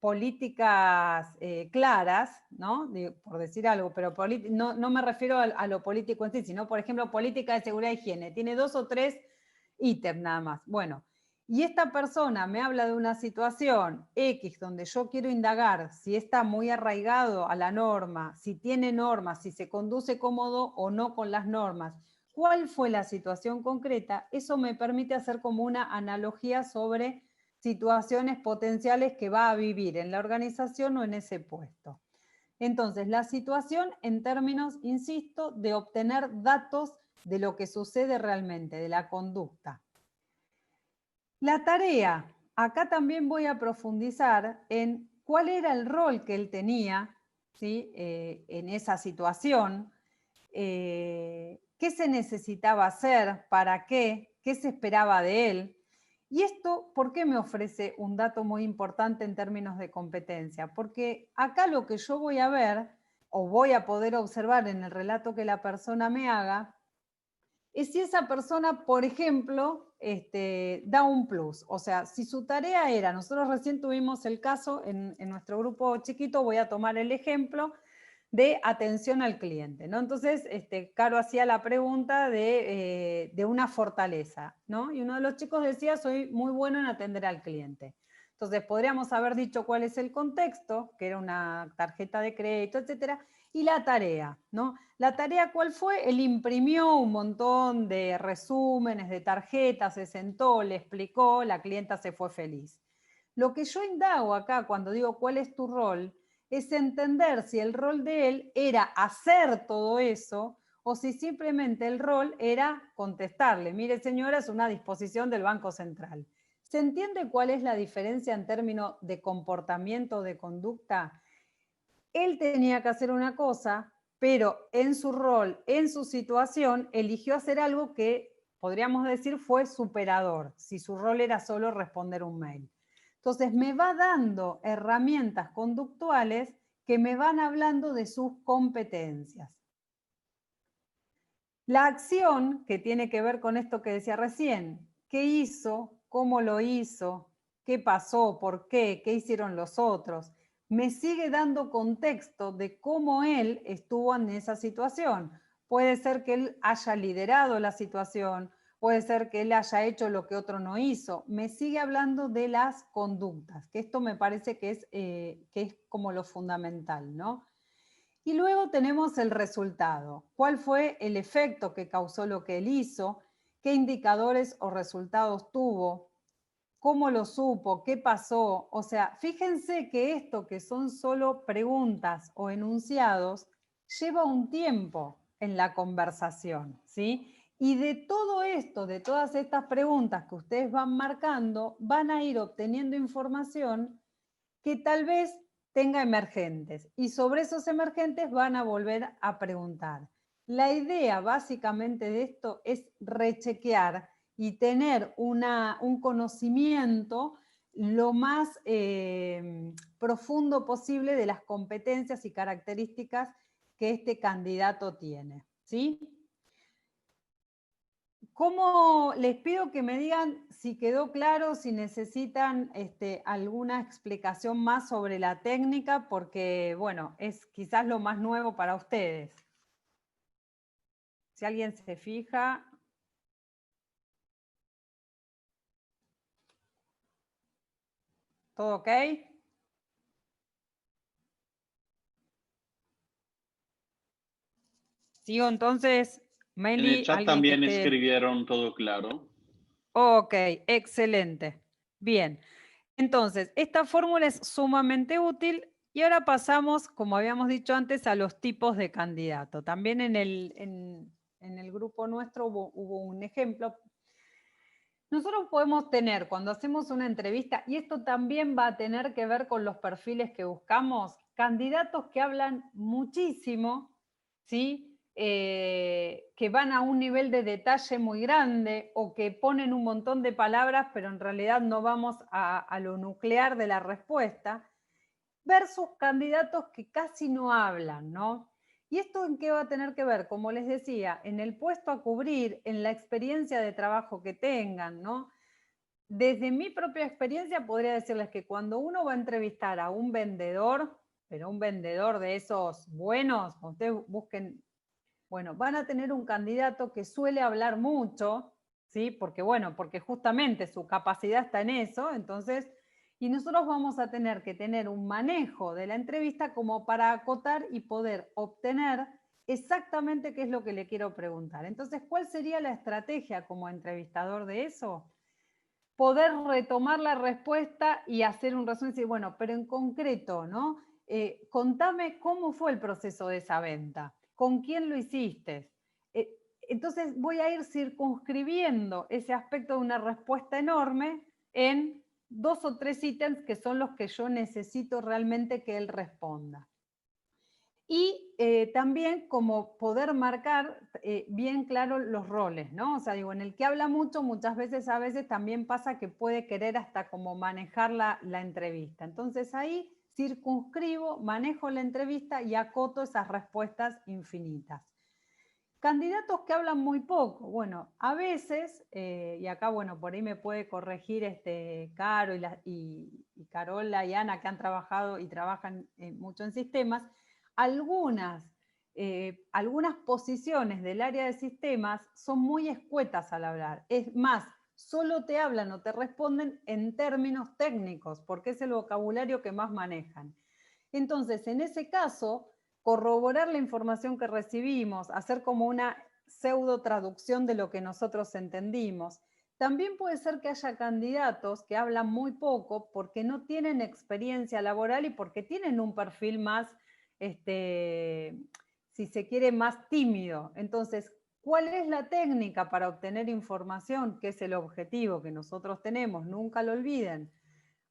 políticas claras, ¿no? Por decir algo, pero no me refiero a lo político en sí, sino, por ejemplo, política de seguridad e higiene. Tiene 2 o 3 ítems nada más. Bueno, y esta persona me habla de una situación X donde yo quiero indagar si está muy arraigado a la norma, si tiene normas, si se conduce cómodo o no con las normas. ¿Cuál fue la situación concreta? Eso me permite hacer como una analogía sobre situaciones potenciales que va a vivir en la organización o en ese puesto. Entonces, la situación en términos, insisto, de obtener datos de lo que sucede realmente, de la conducta. La tarea, acá también voy a profundizar en cuál era el rol que él tenía, ¿sí? En esa situación, qué se necesitaba hacer, para qué se esperaba de él. Y esto, ¿por qué me ofrece un dato muy importante en términos de competencia? Porque acá lo que yo voy a ver, o voy a poder observar en el relato que la persona me haga, es si esa persona, por ejemplo, da un plus. O sea, si su tarea era, nosotros recién tuvimos el caso en nuestro grupo chiquito, voy a tomar el ejemplo de atención al cliente, ¿no? Entonces, Caro hacía la pregunta de una fortaleza, ¿no? Y uno de los chicos decía, soy muy bueno en atender al cliente. Entonces, podríamos haber dicho cuál es el contexto, que era una tarjeta de crédito, etcétera, y la tarea, ¿no? La tarea, ¿cuál fue? Él imprimió un montón de resúmenes, de tarjetas, se sentó, le explicó, la clienta se fue feliz. Lo que yo indago acá cuando digo cuál es tu rol, es entender si el rol de él era hacer todo eso o si simplemente el rol era contestarle, mire señora, es una disposición del Banco Central. ¿Se entiende cuál es la diferencia en términos de comportamiento, de conducta? Él tenía que hacer una cosa, pero en su rol, en su situación, eligió hacer algo que podríamos decir fue superador, si su rol era solo responder un mail. Entonces me va dando herramientas conductuales que me van hablando de sus competencias. La acción, que tiene que ver con esto que decía recién, ¿qué hizo? ¿Cómo lo hizo? ¿Qué pasó? ¿Por qué? ¿Qué hicieron los otros? Me sigue dando contexto de cómo él estuvo en esa situación. Puede ser que él haya liderado la situación, puede ser que él haya hecho lo que otro no hizo. Me sigue hablando de las conductas, que esto me parece que es como lo fundamental, ¿no? Y luego tenemos el resultado. ¿Cuál fue el efecto que causó lo que él hizo? ¿Qué indicadores o resultados tuvo? ¿Cómo lo supo? ¿Qué pasó? O sea, fíjense que esto que son solo preguntas o enunciados lleva un tiempo en la conversación, ¿sí? Y de todo esto, de todas estas preguntas que ustedes van marcando, van a ir obteniendo información que tal vez tenga emergentes y sobre esos emergentes van a volver a preguntar. La idea básicamente de esto es rechequear y tener un conocimiento lo más profundo posible de las competencias y características que este candidato tiene, ¿sí? ¿Cómo les pido que me digan si quedó claro, si necesitan alguna explicación más sobre la técnica? Porque, bueno, es quizás lo más nuevo para ustedes. Si alguien se fija. ¿Todo ok? Sigo entonces, En el Meli, chat alguien que también esté. escribieron todo claro. Ok, excelente. Bien. Entonces, esta fórmula es sumamente útil y ahora pasamos, como habíamos dicho antes, a los tipos de candidato. También en el grupo nuestro hubo un ejemplo. Nosotros podemos tener, cuando hacemos una entrevista, y esto también va a tener que ver con los perfiles que buscamos, candidatos que hablan muchísimo, ¿sí? Que van a un nivel de detalle muy grande o que ponen un montón de palabras, pero en realidad no vamos a lo nuclear de la respuesta, versus candidatos que casi no hablan, ¿no? ¿Y esto en qué va a tener que ver? Como les decía, en el puesto a cubrir, en la experiencia de trabajo que tengan, ¿no? Desde mi propia experiencia podría decirles que cuando uno va a entrevistar a un vendedor, pero un vendedor de esos buenos, cuando ustedes busquen, bueno, van a tener un candidato que suele hablar mucho, ¿sí? Porque bueno, porque justamente su capacidad está en eso, entonces, y nosotros vamos a tener que tener un manejo de la entrevista como para acotar y poder obtener exactamente qué es lo que le quiero preguntar. Entonces, ¿cuál sería la estrategia como entrevistador de eso? Poder retomar la respuesta y hacer un resumen y decir, bueno, pero en concreto, ¿no? Contame cómo fue el proceso de esa venta, con quién lo hiciste. Entonces voy a ir circunscribiendo ese aspecto de una respuesta enorme en 2 o 3 ítems que son los que yo necesito realmente que él responda. Y también como poder marcar bien claro los roles, ¿no? O sea, digo, en el que habla mucho, muchas veces, a veces también pasa que puede querer hasta como manejar la entrevista. Entonces ahí circunscribo, manejo la entrevista y acoto esas respuestas infinitas. Candidatos que hablan muy poco. Bueno, a veces, y acá, bueno, por ahí me puede corregir Caro y Carola y Ana, que han trabajado y trabajan mucho en sistemas, algunas posiciones del área de sistemas son muy escuetas al hablar. Es más, solo te hablan o te responden en términos técnicos, porque es el vocabulario que más manejan. Entonces, en ese caso, corroborar la información que recibimos, hacer como una pseudo traducción de lo que nosotros entendimos. También puede ser que haya candidatos que hablan muy poco porque no tienen experiencia laboral y porque tienen un perfil más, si se quiere, más tímido. Entonces, ¿cuál es la técnica para obtener información? Que es el objetivo que nosotros tenemos, nunca lo olviden.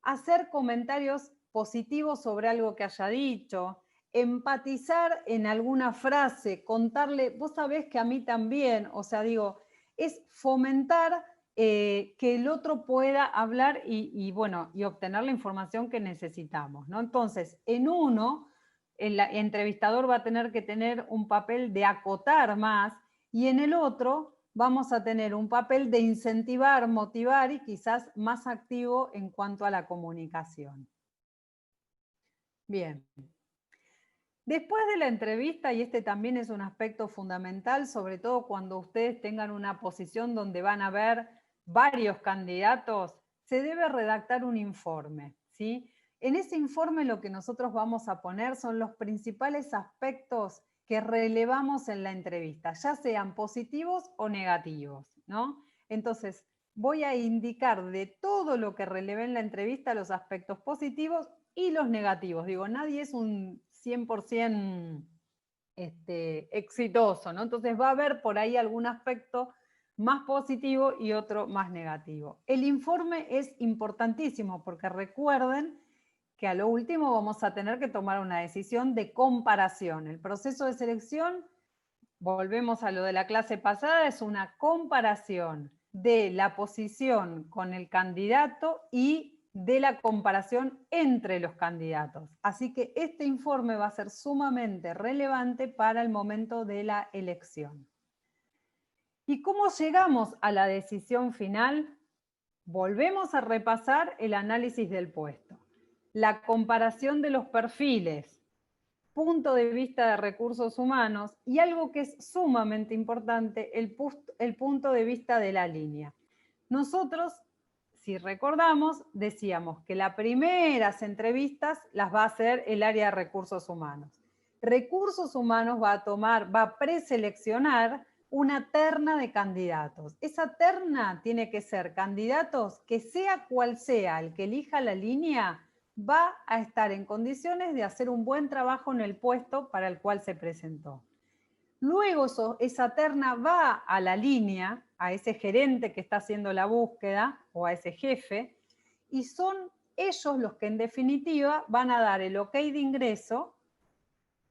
Hacer comentarios positivos sobre algo que haya dicho, empatizar en alguna frase, contarle, vos sabés que a mí también, o sea, digo, es fomentar que el otro pueda hablar bueno, y obtener la información que necesitamos, ¿no? Entonces, en uno, el entrevistador va a tener que tener un papel de acotar más, y en el otro vamos a tener un papel de incentivar, motivar y quizás más activo en cuanto a la comunicación. Bien. Después de la entrevista, y este también es un aspecto fundamental, sobre todo cuando ustedes tengan una posición donde van a ver varios candidatos, se debe redactar un informe, ¿sí? En ese informe lo que nosotros vamos a poner son los principales aspectos que relevamos en la entrevista, ya sean positivos o negativos, ¿no? Entonces, voy a indicar de todo lo que relevé en la entrevista los aspectos positivos y los negativos. Digo, nadie es un 100% exitoso, ¿no? Entonces va a haber por ahí algún aspecto más positivo y otro más negativo. El informe es importantísimo porque recuerden que a lo último vamos a tener que tomar una decisión de comparación. El proceso de selección, volvemos a lo de la clase pasada, es una comparación de la posición con el candidato y de la comparación entre los candidatos. Así que este informe va a ser sumamente relevante para el momento de la elección. ¿Y cómo llegamos a la decisión final? Volvemos a repasar el análisis del puesto, la comparación de los perfiles, punto de vista de recursos humanos y algo que es sumamente importante, el punto de vista de la línea. Nosotros, si recordamos, decíamos que las primeras entrevistas las va a hacer el área de recursos humanos. Recursos humanos va a preseleccionar una terna de candidatos. Esa terna tiene que ser candidatos que sea cual sea el que elija la línea, va a estar en condiciones de hacer un buen trabajo en el puesto para el cual se presentó. Luego esa terna va a la línea, a ese gerente que está haciendo la búsqueda o a ese jefe, y son ellos los que en definitiva van a dar el ok de ingreso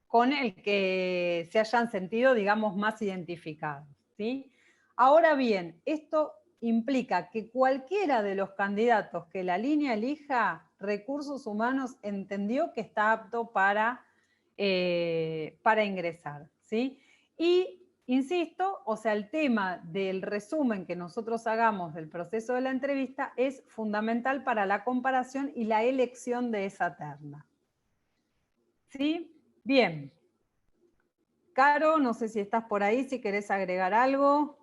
con el que se hayan sentido, digamos, más identificados, ¿sí? Ahora bien, esto implica que cualquiera de los candidatos que la línea elija, Recursos Humanos entendió que está apto para ingresar, ¿sí? Y, insisto, o sea, el tema del resumen que nosotros hagamos del proceso de la entrevista es fundamental para la comparación y la elección de esa terna. ¿Sí? Bien. Caro, no sé si estás por ahí, si querés agregar algo.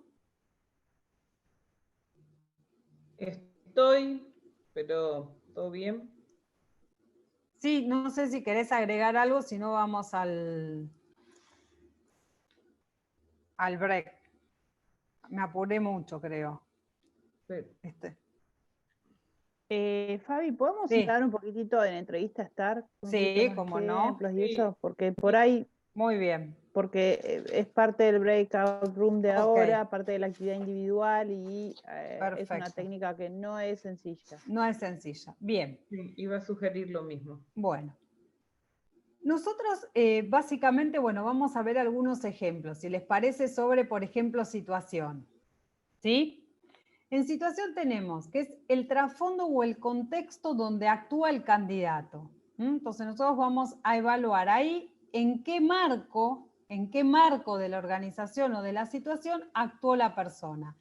Estoy, pero ¿todo bien? Sí, no sé si querés agregar algo, si no vamos al break. Me apuré mucho, creo. Fabi, ¿podemos Sí. entrar un poquitito en entrevista a estar? Sí, cómo no. Ejemplos y eso, porque por ahí... Muy bien. Porque es parte del breakout room de Ok. ahora, parte de la actividad individual y es una Perfecto. técnica que no es sencilla. No es sencilla. Bien. Sí, iba a sugerir lo mismo. Bueno. Nosotros básicamente, bueno, vamos a ver algunos ejemplos, si les parece, sobre, por ejemplo, situación. ¿Sí? En situación tenemos que es el trasfondo o el contexto donde actúa el candidato. Entonces nosotros vamos a evaluar ahí en qué marco de la organización o de la situación actuó la persona.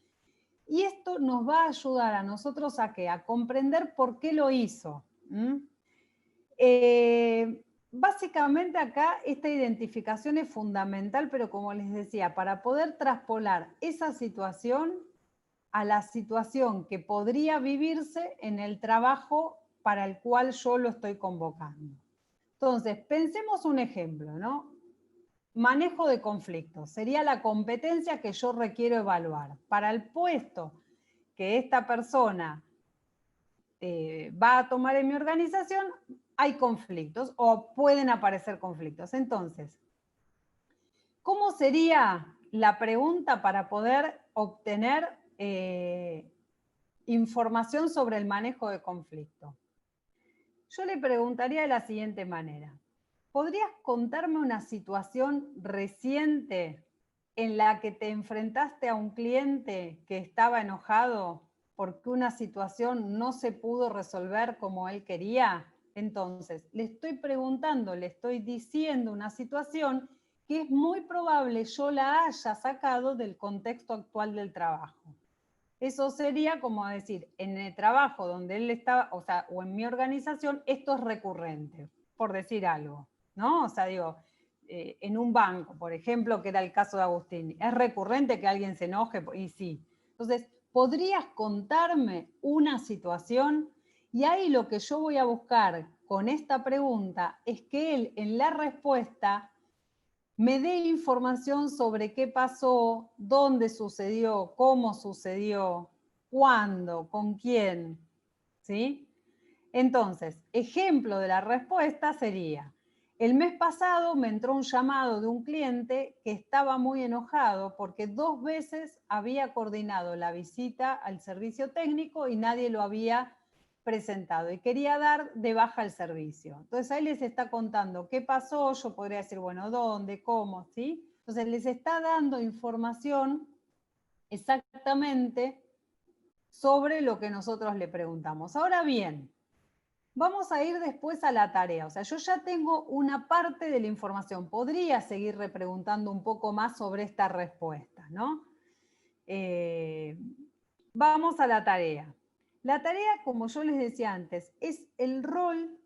Y esto nos va a ayudar a nosotros a ¿qué? A comprender por qué lo hizo. Básicamente acá esta identificación es fundamental, pero como les decía, para poder traspolar esa situación a la situación que podría vivirse en el trabajo para el cual yo lo estoy convocando. Entonces, pensemos un ejemplo, ¿no? Manejo de conflictos. Sería la competencia que yo requiero evaluar. Para el puesto que esta persona va a tomar en mi organización, hay conflictos o pueden aparecer conflictos. Entonces, ¿cómo sería la pregunta para poder obtener información sobre el manejo de conflicto? Yo le preguntaría de la siguiente manera. ¿Podrías contarme una situación reciente en la que te enfrentaste a un cliente que estaba enojado porque una situación no se pudo resolver como él quería? Entonces, le estoy preguntando, le estoy diciendo una situación que es muy probable yo la haya sacado del contexto actual del trabajo. Eso sería como decir, en el trabajo donde él estaba, o sea, o en mi organización, esto es recurrente, por decir algo, ¿no? O sea, digo, en un banco, por ejemplo, que era el caso de Agustín, ¿es recurrente que alguien se enoje? Y sí. Entonces, ¿podrías contarme una situación? Y ahí lo que yo voy a buscar con esta pregunta es que él en la respuesta me dé información sobre qué pasó, dónde sucedió, cómo sucedió, cuándo, con quién, ¿sí? Entonces, ejemplo de la respuesta sería, el mes pasado me entró un llamado de un cliente que estaba muy enojado porque 2 veces había coordinado la visita al servicio técnico y nadie lo había presentado y quería dar de baja el servicio. Entonces ahí les está contando qué pasó, yo podría decir, bueno, dónde, cómo, ¿sí? Entonces les está dando información exactamente sobre lo que nosotros le preguntamos. Ahora bien, vamos a ir después a la tarea. O sea, yo ya tengo una parte de la información. Podría seguir repreguntando un poco más sobre esta respuesta, ¿no? Vamos a la tarea. La tarea, como yo les decía antes, es el rol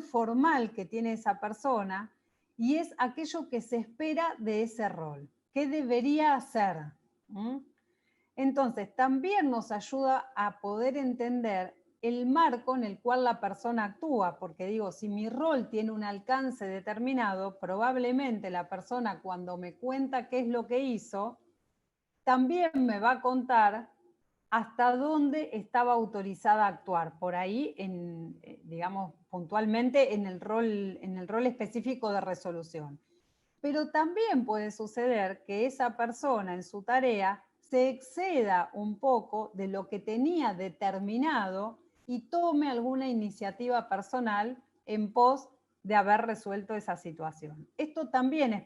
formal que tiene esa persona y es aquello que se espera de ese rol. ¿Qué debería hacer? Entonces, también nos ayuda a poder entender el marco en el cual la persona actúa, porque digo, si mi rol tiene un alcance determinado, probablemente la persona cuando me cuenta qué es lo que hizo, también me va a contar hasta dónde estaba autorizada a actuar, por ahí, digamos, puntualmente en el rol específico de resolución. Pero también puede suceder que esa persona en su tarea se exceda un poco de lo que tenía determinado y tome alguna iniciativa personal en pos de haber resuelto esa situación. Esto también es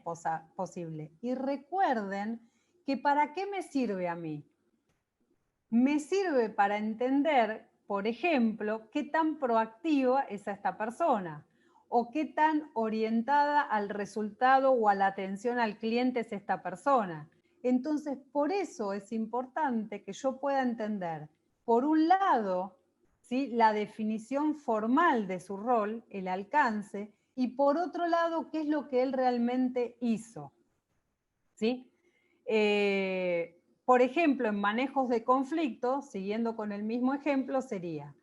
posible. Y recuerden que ¿para qué me sirve a mí? Me sirve para entender, por ejemplo, qué tan proactiva es esta persona o qué tan orientada al resultado o a la atención al cliente es esta persona. Entonces, por eso es importante que yo pueda entender, por un lado, ¿sí?, la definición formal de su rol, el alcance, y por otro lado, qué es lo que él realmente hizo. ¿Sí? Por ejemplo, en manejos de conflicto, siguiendo con el mismo ejemplo, sería,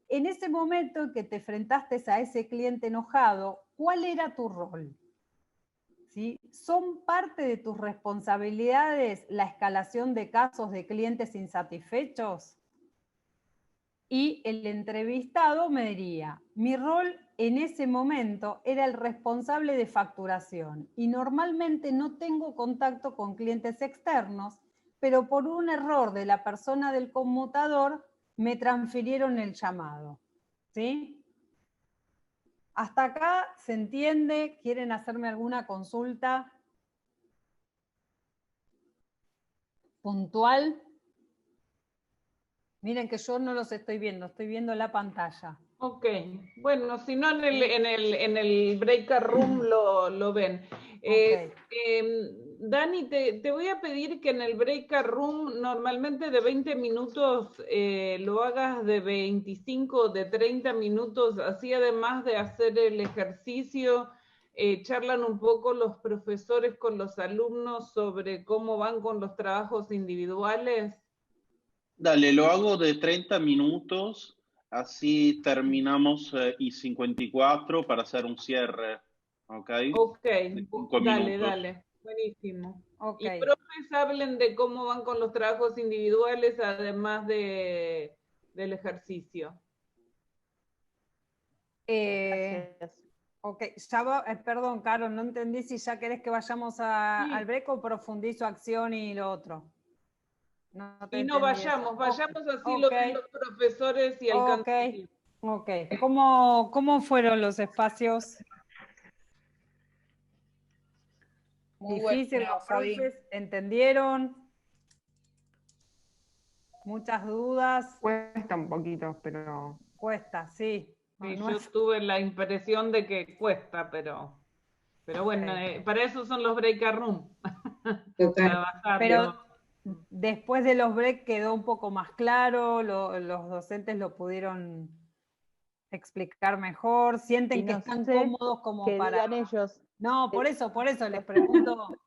en ese momento en que te enfrentaste a ese cliente enojado, ¿cuál era tu rol? ¿Sí? ¿Son parte de tus responsabilidades la escalación de casos de clientes insatisfechos? Y el entrevistado me diría, mi rol en ese momento era el responsable de facturación y normalmente no tengo contacto con clientes externos, pero por un error de la persona del conmutador me transfirieron el llamado. ¿Sí? ¿Hasta acá se entiende? ¿Quieren hacerme alguna consulta puntual? Miren que yo no los estoy viendo la pantalla. Ok, bueno, si no en el breakout room lo ven. Okay. Dani, te voy a pedir que en el breakout room normalmente de 20 minutos lo hagas de 25, de 30 minutos, así además de hacer el ejercicio, charlan un poco los profesores con los alumnos sobre cómo van con los trabajos individuales. Dale, lo hago de 30 minutos, así terminamos y 54 para hacer un cierre, ¿ok? Ok, De 5 dale, minutos. dale, buenísimo. Okay. Y profes hablen de cómo van con los trabajos individuales, además del ejercicio. Gracias. Ok, ya va, perdón, Caro, no entendí si ya querés que vayamos Sí. al break o profundizo acción y lo otro. No te Y no entendí vayamos eso. así lo ven los profesores y alcanzan. Ok. ¿Cómo fueron los espacios? Muy Difícil, bueno, los Fabi. profes, ¿entendieron? Muchas dudas. Cuesta un poquito, pero... Cuesta, sí. Sí, No yo es... tuve la impresión de que cuesta, pero bueno, para eso son los breakout room. Pero después de los breaks quedó un poco más claro, los docentes lo pudieron explicar mejor, sienten que están cómodos como que para... digan ellos. No, por eso les pregunto.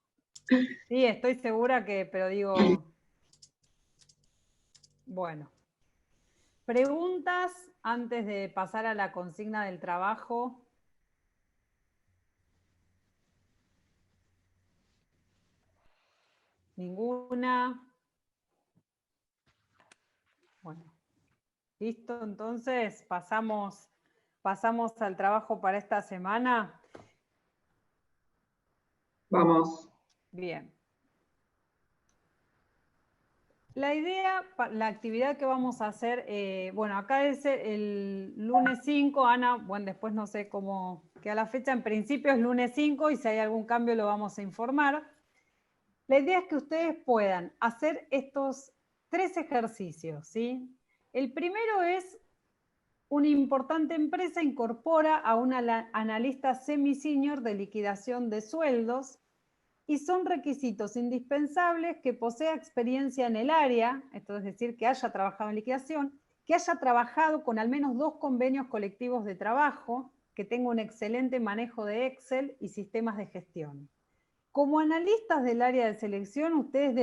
Sí, estoy segura que, pero digo... Bueno. ¿Preguntas antes de pasar a la consigna del trabajo? ¿Ninguna? Bueno. ¿Listo? Entonces, pasamos al trabajo para esta semana. Vamos. Bien. La idea, la actividad que vamos a hacer, bueno, acá es el lunes 5, Ana, bueno, después no sé cómo queda la fecha, en principio es lunes 5 y si hay algún cambio lo vamos a informar. La idea es que ustedes puedan hacer estos 3 ejercicios, ¿sí? El primero es: una importante empresa incorpora a un analista semi-senior de liquidación de sueldos y son requisitos indispensables que posea experiencia en el área, esto es decir, que haya trabajado en liquidación, que haya trabajado con al menos 2 convenios colectivos de trabajo, que tenga un excelente manejo de Excel y sistemas de gestión. Como analistas del área de selección, ustedes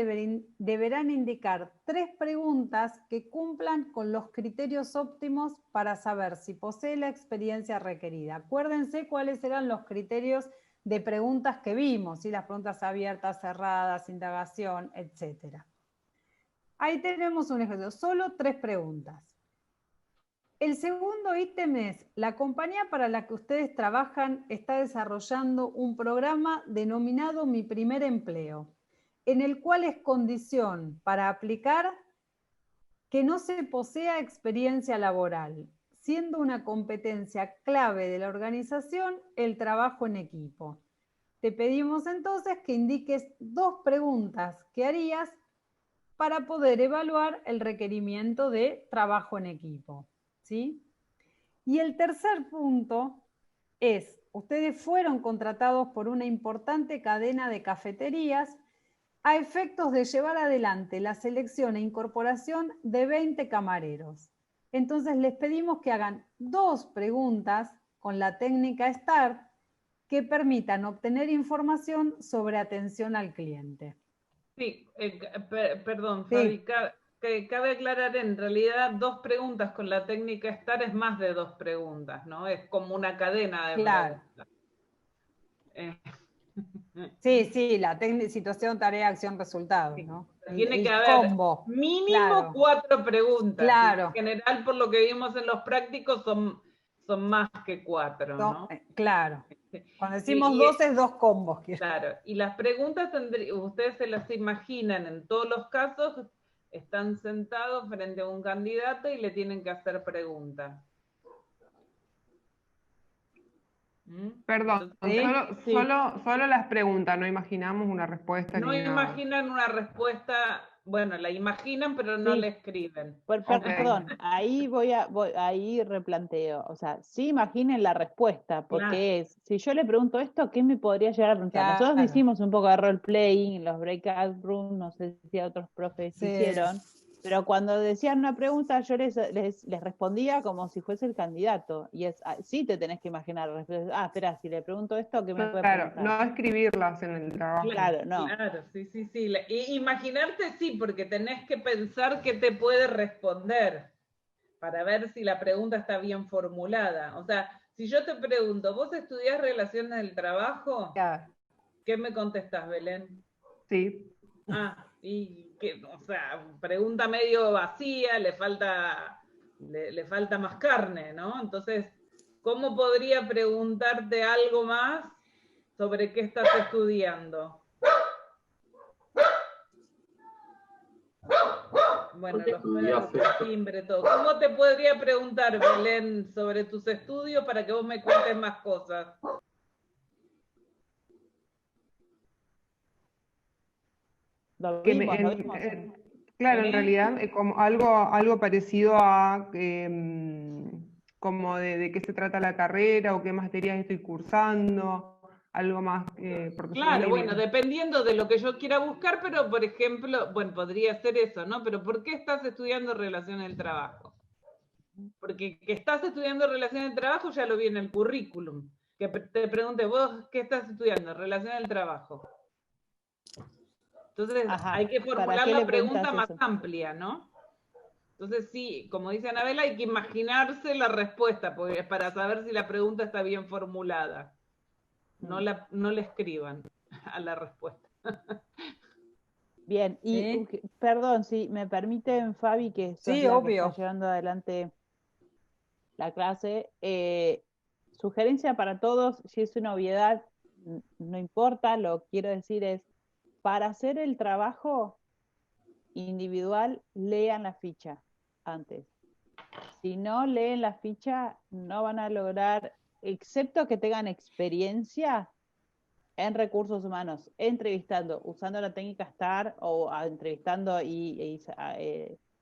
deberán indicar 3 preguntas que cumplan con los criterios óptimos para saber si posee la experiencia requerida. Acuérdense cuáles eran los criterios de preguntas que vimos, ¿sí? Las preguntas abiertas, cerradas, indagación, etc. Ahí tenemos un ejemplo, solo 3 preguntas. El segundo ítem es, la compañía para la que ustedes trabajan está desarrollando un programa denominado Mi Primer Empleo, en el cual es condición para aplicar que no se posea experiencia laboral, siendo una competencia clave de la organización el trabajo en equipo. Te pedimos entonces que indiques 2 preguntas que harías para poder evaluar el requerimiento de trabajo en equipo, ¿sí? Y el tercer punto es, ustedes fueron contratados por una importante cadena de cafeterías a efectos de llevar adelante la selección e incorporación de 20 camareros. Entonces les pedimos que hagan 2 preguntas con la técnica START que permitan obtener información sobre atención al cliente. Sí, perdón, Sí. Fabi, cabe aclarar, en realidad 2 preguntas con la técnica STAR es más de 2 preguntas, ¿no? Es como una cadena de Claro. preguntas. Sí, la situación, tarea, acción, resultado, ¿no? Tiene que haber combo. mínimo Claro. 4 preguntas. Claro. En general, por lo que vimos en los prácticos, son más que 4, ¿no? Claro. Cuando decimos 2 es 2 combos. Claro, y las preguntas, ustedes se las imaginan, en todos los casos, están sentados frente a un candidato y le tienen que hacer preguntas. Perdón, ¿Sí? solo las preguntas, no imaginamos una respuesta No ni nada. imaginan una respuesta, bueno, la imaginan, pero no Sí. la escriben. Perdón, ahí replanteo. O sea, sí imaginen la respuesta, porque Claro. si yo le pregunto esto, ¿qué me podría llegar a preguntar? Claro. Nosotros hicimos un poco de role-playing en los breakout rooms, no sé si otros profes Sí. hicieron, pero cuando decían una pregunta, yo les respondía como si fuese el candidato. Y sí te tenés que imaginar. Espera, si le pregunto esto, ¿qué me puede Claro, preguntar? no escribirlas en el trabajo. Claro, no. Claro, sí. Imaginarte sí, porque tenés que pensar qué te puede responder para ver si la pregunta está bien formulada. O sea, si yo te pregunto, ¿vos estudiás relaciones del trabajo? Claro. ¿Qué me contestás, Belén? Sí. Y que, o sea, pregunta medio vacía, le falta más carne, ¿no? Entonces, ¿cómo podría preguntarte algo más sobre qué estás estudiando? Bueno, los perros, el timbre, todo. ¿Cómo te podría preguntar, Belén, sobre tus estudios para que vos me cuentes más cosas? Claro, en realidad, como algo parecido a como de qué se trata la carrera o qué materias estoy cursando, algo más profesional. Claro, bueno, dependiendo de lo que yo quiera buscar, pero por ejemplo, bueno, podría ser eso, ¿no? Pero ¿por qué estás estudiando relaciones del trabajo? Porque que estás estudiando relaciones del trabajo ya lo vi en el currículum. Que te pregunte, ¿vos qué estás estudiando? Relaciones del trabajo. Entonces, hay que formular la pregunta más amplia, ¿no? Entonces, sí, como dice Anabela, hay que imaginarse la respuesta para saber si la pregunta está bien formulada. No le escriban a la respuesta. Bien, y perdón, si me permiten, Fabi, que sos la que está llevando adelante la clase, sugerencia para todos, si es una obviedad, no importa, lo que quiero decir es, para hacer el trabajo individual, lean la ficha antes. Si no leen la ficha, no van a lograr, excepto que tengan experiencia en recursos humanos, entrevistando, usando la técnica STAR o entrevistando y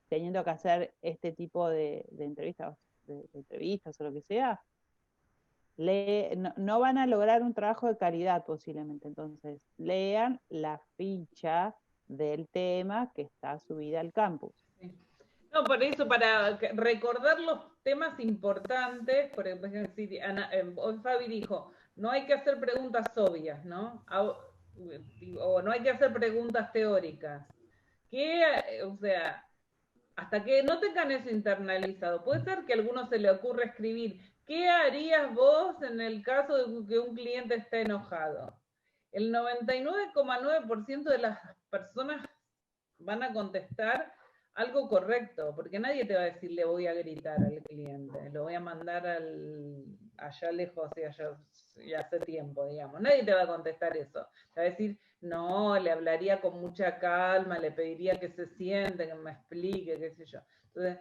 teniendo que hacer este tipo de entrevistas o lo que sea, no van a lograr un trabajo de calidad posiblemente. Entonces, lean la ficha del tema que está subida al campus. No, por eso, para recordar los temas importantes, por ejemplo, hoy Fabi dijo, no hay que hacer preguntas obvias, ¿no? O no hay que hacer preguntas teóricas. O sea, hasta que no tengan eso internalizado, puede ser que a alguno se le ocurra escribir ¿qué harías vos en el caso de que un cliente esté enojado? El 99,9% de las personas van a contestar algo correcto, porque nadie te va a decir le voy a gritar al cliente, lo voy a mandar allá lejos y hace tiempo, digamos. Nadie te va a contestar eso. Te va a decir, no, le hablaría con mucha calma, le pediría que se siente, que me explique, qué sé yo. Entonces,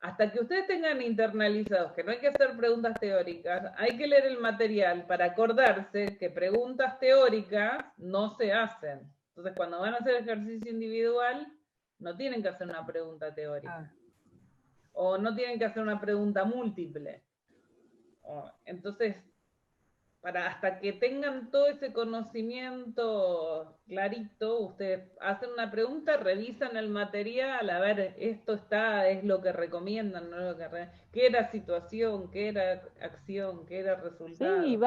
hasta que ustedes tengan internalizados que no hay que hacer preguntas teóricas, hay que leer el material para acordarse que preguntas teóricas no se hacen. Entonces, cuando van a hacer ejercicio individual, no tienen que hacer una pregunta teórica. O no tienen que hacer una pregunta múltiple. Entonces, hasta que tengan todo ese conocimiento clarito, ustedes hacen una pregunta, revisan el material, a ver, esto es lo que recomiendan, no es lo que ¿qué era situación? ¿Qué era acción? ¿Qué era resultado? Sí,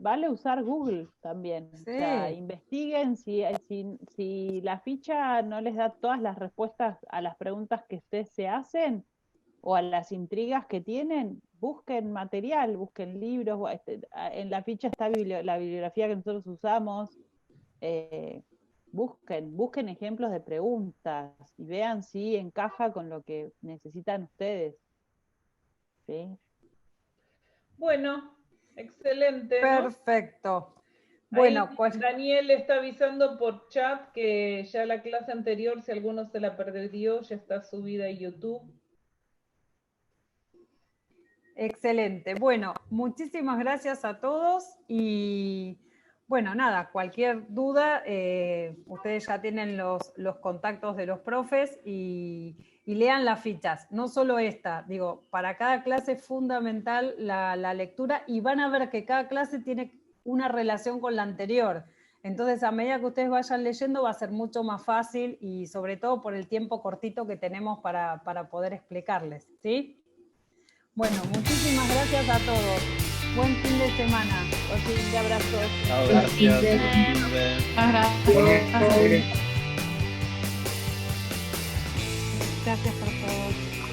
vale usar Google también. Sí. O sea, investiguen si la ficha no les da todas las respuestas a las preguntas que ustedes se hacen o a las intrigas que tienen, busquen material, busquen libros, en la ficha está la bibliografía que nosotros usamos, busquen ejemplos de preguntas y vean si encaja con lo que necesitan ustedes. ¿Sí? Bueno, excelente. Perfecto. ¿No? Bueno, ahí pues Daniel está avisando por chat que ya la clase anterior, si alguno se la perdió, ya está subida a YouTube. Excelente. Bueno, muchísimas gracias a todos y bueno, nada, cualquier duda, ustedes ya tienen los contactos de los profes y lean las fichas, no solo esta, digo, para cada clase es fundamental la lectura y van a ver que cada clase tiene una relación con la anterior. Entonces, a medida que ustedes vayan leyendo va a ser mucho más fácil y sobre todo por el tiempo cortito que tenemos para poder explicarles, ¿sí? Bueno, muchísimas gracias a todos. Buen fin de semana. Un fin de abrazos. Gracias. Gracias por todo.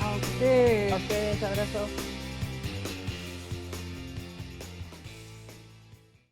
A ustedes. A ustedes, abrazos.